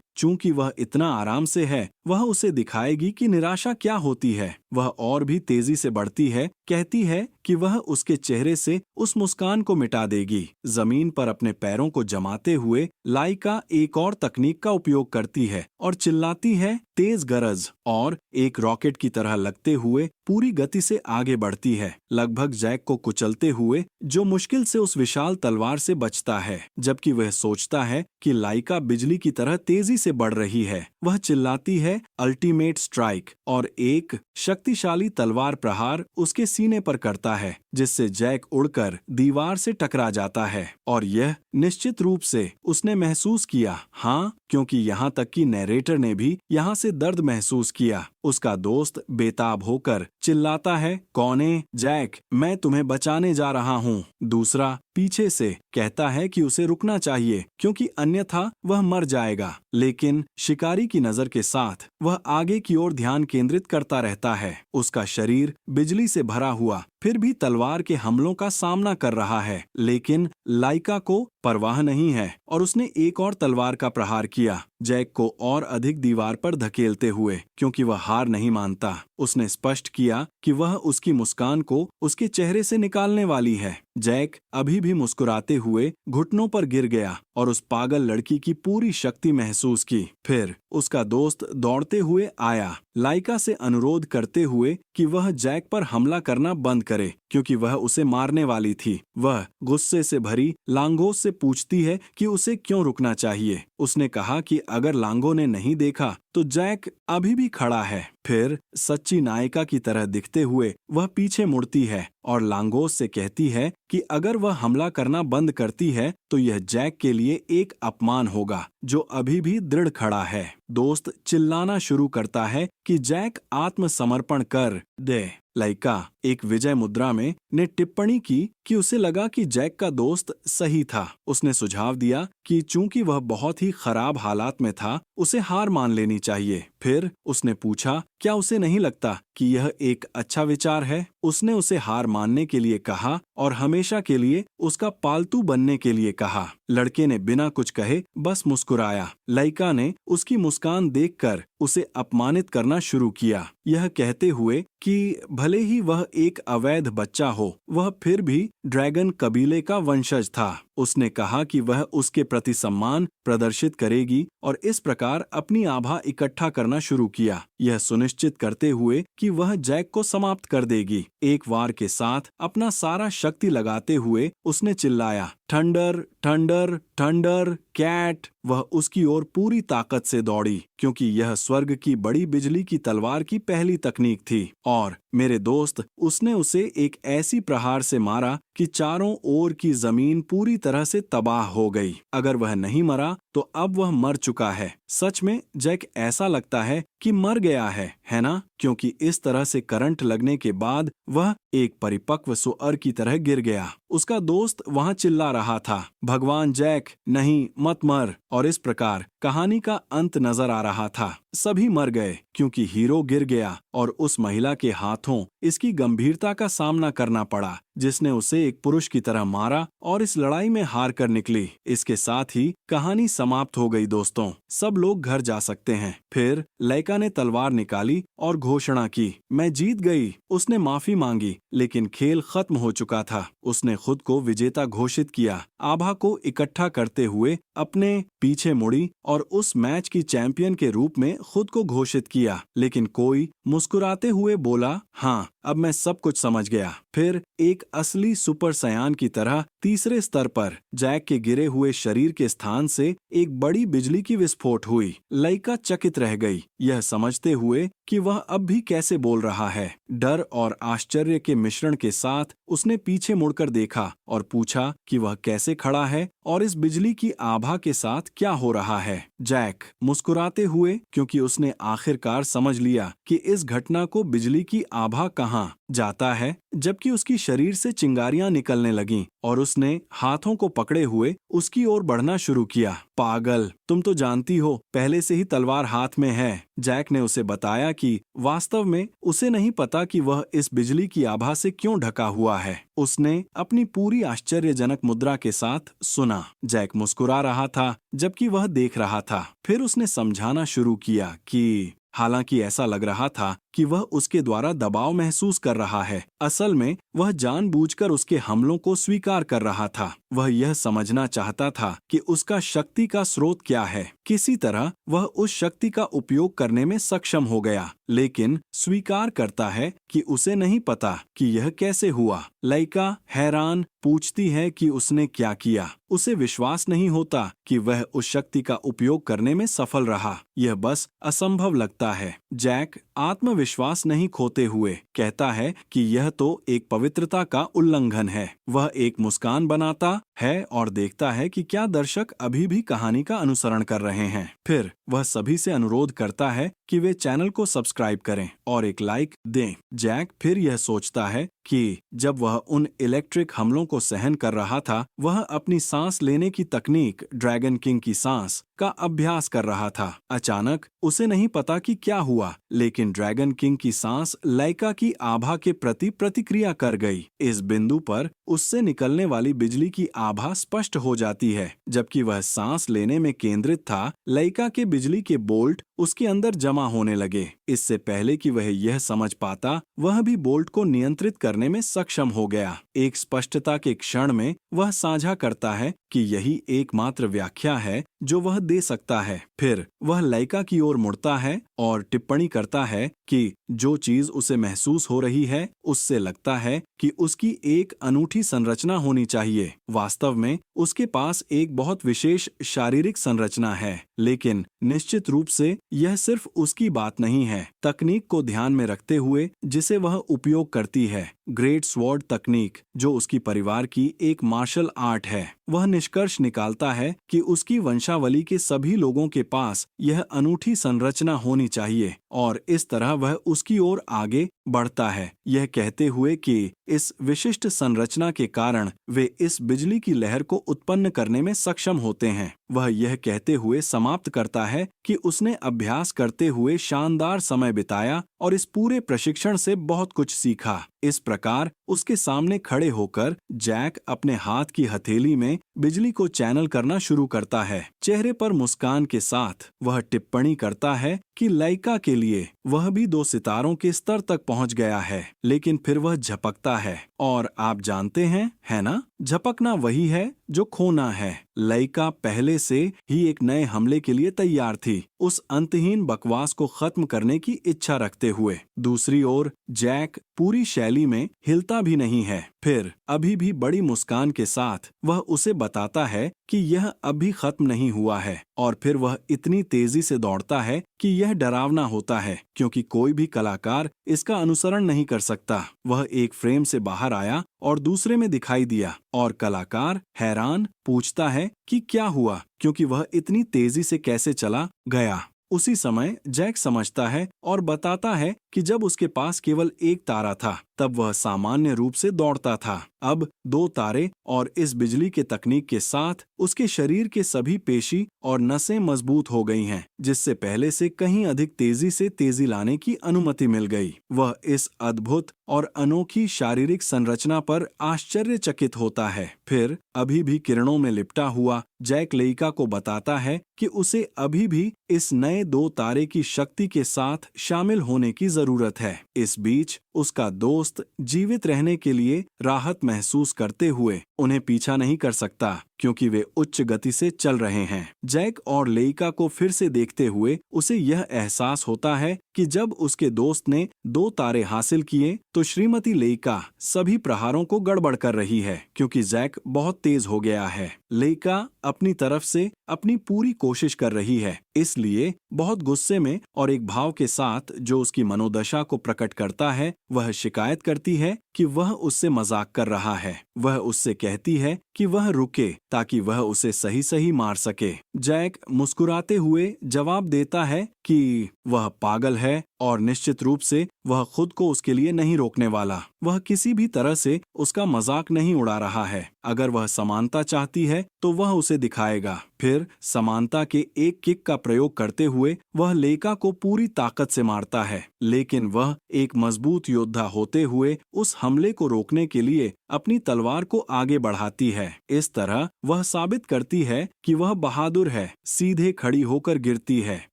चूंकि वह इतना आराम से है, वह उसे दिखाएगी कि निराशा क्या होती है। वह और भी तेजी से बढ़ती है, कहती है कि वह उसके चेहरे से उस मुस्कान को मिटा देगी। जमीन पर अपने पैरों को जमाते हुए लाइका एक और तकनीक का उपयोग करती है और चिल्लाती है, तेज गरज, और एक रॉकेट की तरह लगते हुए पूरी गति से आगे बढ़ती है, लगभग जैक को कुचलते हुए, जो मुश्किल से उस विशाल तलवार से बचता है। जबकि वह सोचता है कि लाइका बिजली की तरह तेजी से बढ़ रही है, वह चिल्लाती है, अल्टीमेट स्ट्राइक, और एक शक्तिशाली तलवार प्रहार उसके सीने पर करता है, जिससे जैक उड़कर दीवार से टकरा जाता है। और यह निश्चित रूप से उसने महसूस किया, हाँ, क्योंकि यहाँ तक कि नैरेटर ने भी यहाँ से दर्द महसूस किया। उसका दोस्त बेताब होकर चिल्लाता है, कौने? जैक, मैं तुम्हें बचाने जा रहा हूँ। दूसरा पीछे से कहता है कि उसे रुकना चाहिए क्योंकि अन्यथा वह मर जाएगा, लेकिन शिकारी की नजर के साथ वह आगे की ओर ध्यान केंद्रित करता रहता है। उसका शरीर बिजली से भरा हुआ फिर भी तलवार के हमलों का सामना कर रहा है, लेकिन लाइका को परवाह नहीं है और उसने एक और तलवार का प्रहार किया, जैक को और अधिक दीवार पर धकेलते हुए। क्योंकि वह हार नहीं मानता, उसने स्पष्ट किया कि वह उसकी मुस्कान को उसके चेहरे से निकालने वाली है। जैक अभी भी मुस्कुराते हुए घुटनों पर गिर गया और उस पागल लड़की की पूरी शक्ति महसूस की। फिर उसका दोस्त दौड़ते हुए आया, लाइका से अनुरोध करते हुए कि वह जैक पर हमला करना बंद करे क्योंकि वह उसे मारने वाली थी। वह गुस्से से भरी लांगोस से पूछती है कि उसे क्यों रुकना चाहिए। उसने कहा कि अगर लांगो ने नहीं देखा तो जैक अभी भी खड़ा है। फिर सच्ची नायिका की तरह दिखते हुए वह पीछे मुड़ती है और लांगोस से कहती है कि अगर वह हमला करना बंद करती है तो यह जैक के लिए एक अपमान होगा, जो अभी भी दृढ़ खड़ा है। दोस्त चिल्लाना शुरू करता है कि जैक आत्मसमर्पण कर दे। लाइका एक विजय मुद्रा में ने टिप्पणी की कि उसे लगा कि जैक का दोस्त सही था। उसने सुझाव दिया कि चूंकि वह बहुत ही खराब हालात में था, उसे हार मान लेनी चाहिए। फिर उसने पूछा, क्या उसे नहीं लगता कि यह एक अच्छा विचार है? उसने उसे हार मानने के लिए कहा और हमेशा के लिए उसका पालतू बनने के लिए कहा। लड़के ने बिना कुछ कहे बस मुस्कुराया। लाइका ने उसकी मुस्कान देखकर उसे अपमानित करना शुरू किया, यह कहते हुए कि भले ही वह एक अवैध बच्चा हो, वह फिर भी ड्रैगन कबीले का वंशज था। उसने कहा कि वह उसके प्रति सम्मान प्रदर्शित करेगी और इस प्रकार अपनी आभा इकट्ठा करना शुरू किया, यह सुनिश्चित करते हुए कि वह जैक को समाप्त कर देगी। एक वार के साथ अपना सारा शक्ति लगाते हुए उसने चिल्लाया, थंडर थंडर थंडर कैट। वह उसकी ओर पूरी ताकत से दौड़ी क्योंकि यह स्वर्ग की बड़ी बिजली की तलवार की पहली तकनीक थी। और मेरे दोस्त, उसने उसे एक ऐसी प्रहार से मारा कि चारों ओर की जमीन पूरी तरह से तबाह हो गई। अगर वह नहीं मरा तो अब वह मर चुका है। सच में जैक ऐसा लगता है कि मर गया है ना? क्योंकि इस तरह से करंट लगने के बाद वह एक परिपक्व सुअर की तरह गिर गया। उसका दोस्त वहां चिल्ला रहा था, भगवान जैक, नहीं, मत मर। और इस प्रकार कहानी का अंत नजर आ रहा था। सभी मर गए क्योंकि हीरो गिर गया और उस महिला के हाथों इसकी गंभीरता का सामना करना पड़ा, जिसने उसे एक पुरुष की तरह मारा और इस लड़ाई में हार कर निकली। इसके साथ ही कहानी समाप्त हो गई दोस्तों। सब लोग घर जा सकते हैं। फिर लाइका ने तलवार निकाली और घोषणा की, मैं जीत गई। उसने माफी मांगी, लेकिन खेल खत्म हो चुका था। उसने खुद को विजेता घोषित किया, आभा को इकट्ठा करते हुए अपने पीछे मुड़ी और उस मैच की चैंपियन के रूप में खुद को घोषित किया। लेकिन कोई मुस्कुराते हुए बोला, हाँ, अब मैं सब कुछ समझ गया। फिर एक असली सुपर सयान की तरह तीसरे स्तर पर जैक के गिरे हुए शरीर के स्थान से एक बड़ी बिजली की विस्फोट हुई। लाइका चकित रह गई, यह समझते हुए कि वह अब भी कैसे बोल रहा है। डर और आश्चर्य के मिश्रण के साथ उसने पीछे मुड़कर देखा और पूछा कि वह कैसे खड़ा है और इस बिजली की आभा के साथ क्या हो रहा है। जैक मुस्कुराते हुए, क्योंकि उसने आखिरकार समझ लिया कि इस घटना को बिजली की आभा कहाँ, जाता है जबकि उसकी शरीर से चिंगारियां निकलने लगीं और उसने हाथों को पकड़े हुए उसकी ओर बढ़ना शुरू किया। पागल, तुम तो जानती हो पहले से ही तलवार हाथ में है। जैक ने उसे बताया कि वास्तव में उसे नहीं पता कि वह इस बिजली की आभा से क्यों ढका हुआ है। उसने अपनी पूरी आश्चर्यजनक मुद्रा के साथ सुना। जैक मुस्कुरा रहा था जबकि वह देख रहा था। फिर उसने समझाना शुरू किया कि हालांकि ऐसा लग रहा था कि वह उसके द्वारा दबाव महसूस कर रहा है, असल में वह जानबूझकर उसके हमलों को स्वीकार कर रहा था। वह यह समझना चाहता था कि उसका शक्ति का स्रोत क्या है। किसी तरह वह उस शक्ति का उपयोग करने में सक्षम हो गया, लेकिन स्वीकार करता है कि उसे नहीं पता कि यह कैसे हुआ। लइका हैरान पूछती है कि उसने क्या किया। उसे विश्वास नहीं होता कि वह उस शक्ति का उपयोग करने में सफल रहा। यह बस असंभव लगता है। जैक आत्मविश्वास नहीं खोते हुए कहता है कि यह तो एक पवित्रता का उल्लंघन है। वह एक मुस्कान बनाता है और देखता है कि क्या दर्शक अभी भी कहानी का अनुसरण कर रहे हैं। फिर वह सभी से अनुरोध करता है कि वे चैनल को सब्सक्राइब करें और एक लाइक दें। जैक फिर यह सोचता है कि जब वह उन इलेक्ट्रिक हमलों को सहन कर रहा था, वह अपनी सांस लेने की तकनीक ड्रैगन किंग की सांस का अभ्यास कर रहा था। अचानक उसे नहीं पता कि क्या हुआ, लेकिन ड्रैगन किंग की सांस लइका की आभा के प्रति प्रतिक्रिया कर गई। इस बिंदु पर उससे निकलने वाली बिजली की आभा स्पष्ट हो जाती है। जबकि वह सांस लेने में केंद्रित था, लइका के बिजली के बोल्ट उसके अंदर जमा होने लगे। इससे पहले कि वह यह समझ पाता, वह भी बोल्ट को नियंत्रित करने में सक्षम हो गया। एक स्पष्टता के क्षण में वह साझा करता है कि यही एकमात्र व्याख्या है जो वह दे सकता है। फिर वह लइका की ओर मुड़ता है और टिप्पणी करता है कि जो चीज उसे महसूस हो रही है, उससे लगता है कि उसकी एक अनूठी संरचना होनी चाहिए। वास्तव में उसके पास एक बहुत विशेष शारीरिक संरचना है, लेकिन निश्चित रूप से यह सिर्फ उसकी बात नहीं है। तकनीक को ध्यान में रखते हुए जिसे वह उपयोग करती है, ग्रेट स्वॉर्ड तकनीक, जो उसकी परिवार की एक मार्शल आर्ट है, वह निष्कर्ष निकालता है कि उसकी वंशावली के सभी लोगों के पास यह अनूठी संरचना होनी चाहिए और इस तरह वह उसकी ओर आगे बढ़ता है, यह कहते हुए कि इस विशिष्ट संरचना के कारण वे इस बिजली की लहर को उत्पन्न करने में सक्षम होते हैं। वह यह कहते हुए समाप्त करता है कि उसने अभ्यास करते हुए शानदार समय बिताया और इस पूरे प्रशिक्षण से बहुत कुछ सीखा। इस प्रकार उसके सामने खड़े होकर जैक अपने हाथ की हथेली में बिजली को चैनल करना शुरू करता है। चेहरे पर मुस्कान के साथ वह टिप्पणी करता है कि लइका के लिए वह भी 2 सितारों के स्तर तक पहुंच गया है, लेकिन फिर वह झपकता है। और आप जानते हैं, है ना, झपकना वही है जो खोना है। लइका पहले से ही एक नए हमले के लिए तैयार थी, उस अंतहीन बकवास को खत्म करने की इच्छा रखते हुए। दूसरी ओर जैक पूरी शैली में हिलता भी नहीं है। फिर अभी भी बड़ी मुस्कान के साथ वह उसे बताता है कि यह अभी खत्म नहीं हुआ है, और फिर वह इतनी तेजी से दौड़ता है कि यह डरावना होता है, क्योंकि कोई भी कलाकार इसका अनुसरण नहीं कर सकता। वह एक फ्रेम से बाहर आया और दूसरे में दिखाई दिया, और कलाकार हैरान पूछता है कि क्या हुआ, क्योंकि वह इतनी तेजी से कैसे चला गया। उसी समय जैक समझता है और बताता है कि जब उसके पास केवल एक तारा था, तब वह सामान्य रूप से दौड़ता था। अब 2 तारे और इस बिजली के तकनीक के साथ उसके शरीर के सभी पेशी और नसें मजबूत हो गई हैं, जिससे पहले से कहीं अधिक तेजी से तेजी लाने की अनुमति मिल गई। वह इस अद्भुत और अनोखी शारीरिक संरचना पर आश्चर्यचकित होता है। फिर अभी भी किरणों में लिपटा हुआ जैक लइका को बताता है कि उसे अभी भी इस नए 2 तारे की शक्ति के साथ शामिल होने की जरूरत है। इस बीच उसका दोस्त जीवित रहने के लिए राहत महसूस करते हुए उन्हें पीछा नहीं कर सकता, क्योंकि वे उच्च गति से चल रहे हैं। जैक और लेइका को फिर से देखते हुए उसे यह एहसास होता है कि जब उसके दोस्त ने 2 तारे हासिल किए, तो श्रीमती लेइका सभी प्रहारों को गड़बड़ कर रही है, क्योंकि जैक बहुत तेज हो गया है। लेइका अपनी तरफ से अपनी पूरी कोशिश कर रही है, इसलिए बहुत गुस्से में और एक भाव के साथ जो उसकी मनोदशा को प्रकट करता है, वह शिकायत करती है कि वह उससे मजाक कर रहा है। वह उससे कहती है कि कि वह रुके ताकि वह उसे सही सही मार सके। जैक मुस्कुराते हुए जवाब देता है कि वह पागल है और निश्चित रूप से वह खुद को उसके लिए नहीं रोकने वाला। वह किसी भी तरह से उसका मजाक नहीं उड़ा रहा है। अगर वह समानता चाहती है तो वह उसे दिखाएगा। फिर समानता के एक किक का प्रयोग करते हुए वह लेका को पूरी ताकत से मारता है, लेकिन वह एक मजबूत योद्धा होते हुए उस हमले को रोकने के लिए अपनी तलवार को आगे बढ़ाती है। इस तरह वह साबित करती है कि वह बहादुर है। सीधे खड़ी होकर गिरती है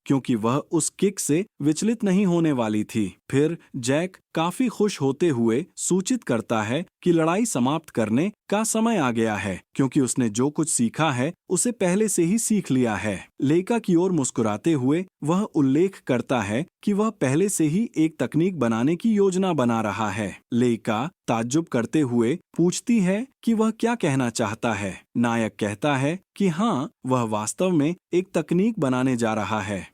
क्योंकि वह उस किक से विचलित नहीं होने वाली थी। फिर जैक काफी खुश होते हुए सूचित करता है कि लड़ाई समाप्त करने का समय आ गया है, क्योंकि उसने जो कुछ सीखा है उसे पहले से ही सीख लिया है। लेका की ओर मुस्कुराते हुए वह उल्लेख करता है कि वह पहले से ही एक तकनीक बनाने की योजना बना रहा है। लेका ताज्जुब करते हुए पूछती है कि वह क्या कहना चाहता है। नायक कहता है कि हाँ, वह वास्तव में एक तकनीक बनाने जा रहा है।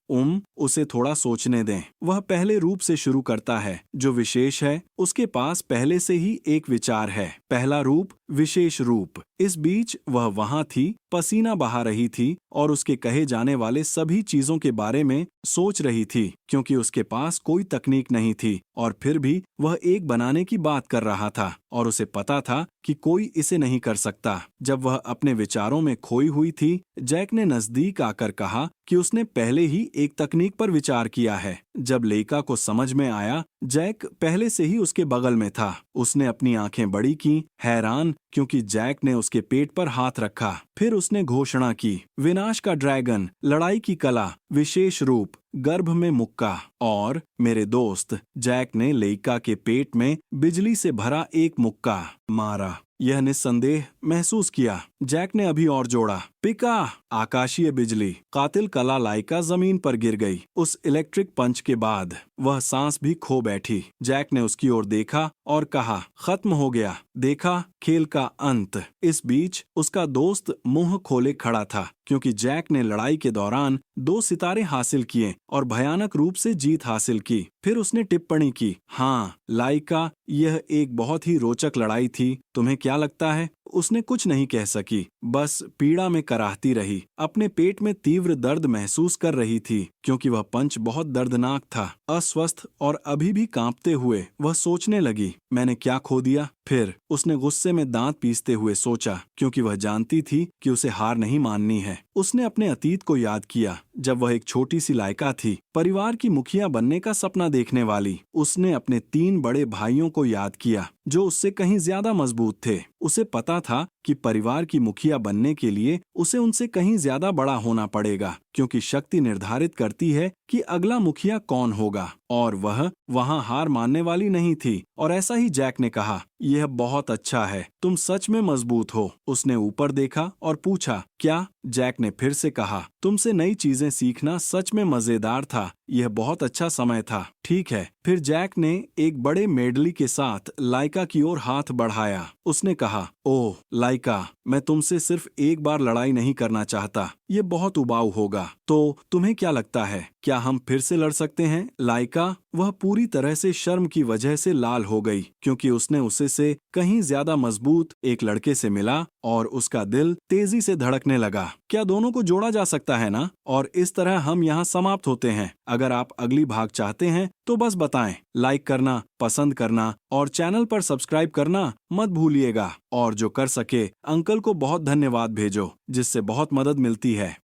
उसे थोड़ा सोचने दें। वह पहले रूप से शुरू करता है। जो विशेष है उसके पास पहले से ही एक विचार है। पहला रूप, विशेष रूप। इस बीच वह वहां थी, पसीना बहा रही थी और उसके कहे जाने वाले सभी चीजों के बारे में सोच रही थी, क्योंकि उसके पास कोई तकनीक नहीं थी और फिर भी वह एक बनाने की बात कर रहा था और उसे पता था कि कोई इसे नहीं कर सकता। जब वह अपने विचारों में खोई हुई थी, जैक ने नजदीक आकर कहा कि उसने पहले ही एक तकनीक पर विचार किया है। जब लेका को समझ में आया, जैक पहले से ही उसके बगल में था। उसने अपनी आंखें बड़ी की, हैरान, क्योंकि जैक ने उसके पेट पर हाथ रखा। फिर उसने घोषणा की, विनाश का ड्रैगन, लड़ाई की कला, विशेष रूप, गर्भ में मुक्का। और मेरे दोस्त, जैक ने लेका के पेट में बिजली से भरा एक मुक्का मारा। यह निस्संदेह महसूस किया। जैक ने अभी और जोड़ा, पिका। आकाशीय बिजली, कातिल कला लाइका जमीन पर गिर गई। उस इलेक्ट्रिक पंच के बाद वह सांस भी खो बैठी। जैक ने उसकी ओर देखा और कहा, खत्म हो गया, देखा, खेल का अंत। इस बीच उसका दोस्त मुंह खोले खड़ा था, क्योंकि जैक ने लड़ाई के दौरान 2 सितारे हासिल किए और भयानक रूप से जीत हासिल की। फिर उसने टिप्पणी की, हाँ लाइका, यह एक बहुत ही रोचक लड़ाई थी। तुम्हें क्या लगता है? उसने कुछ नहीं कह सकी, बस पीड़ा में कराहती रही। अपने पेट में तीव्र दर्द महसूस कर रही थी, क्योंकि वह पंच बहुत दर्दनाक था। अस्वस्थ और अभी भी कांपते हुए वह सोचने लगी, मैंने क्या खो दिया? फिर उसने गुस्से में दांत पीसते हुए सोचा, क्योंकि वह जानती थी कि उसे हार नहीं माननी है। उसने अपने अतीत को याद किया, जब वह एक छोटी सी लाइका थी, परिवार की मुखिया बनने का सपना देखने वाली। उसने अपने 3 बड़े भाइयों को याद किया, जो उससे कहीं ज्यादा मजबूत थे। उसे पता था कि परिवार की मुखिया बनने के लिए उसे उनसे कहीं ज्यादा बड़ा होना पड़ेगा, क्योंकि शक्ति निर्धारित करती है कि अगला मुखिया कौन होगा, और वह वहां हार मानने वाली नहीं थी। और ऐसा ही जैक ने कहा, यह बहुत अच्छा है, तुम सच में मजबूत हो। उसने ऊपर देखा और पूछा, क्या? जैक ने फिर से कहा, तुमसे नई चीजें सीखना सच में मजेदार था, यह बहुत अच्छा समय था। ठीक है। फिर जैक ने एक बड़े मेडली के साथ लाइका की ओर हाथ बढ़ाया। उसने कहा, ओह लाइका, मैं तुमसे सिर्फ एक बार लड़ाई नहीं करना चाहता, ये बहुत उबाऊ होगा। तो तुम्हें क्या लगता है, क्या हम फिर से लड़ सकते हैं? लाइका, वह पूरी तरह से शर्म की वजह से लाल हो गई, क्योंकि उसने उसे से कहीं ज्यादा मजबूत एक लड़के से मिला और उसका दिल तेजी से धड़कने लगा। क्या दोनों को जोड़ा जा सकता है ना? और इस तरह हम यहाँ समाप्त होते हैं। अगर आप अगली भाग चाहते हैं तो बस बताएं। लाइक करना, पसंद करना और चैनल पर सब्सक्राइब करना मत भूलिएगा। और जो कर सके अंकल को बहुत धन्यवाद भेजो, जिससे बहुत मदद मिलती है।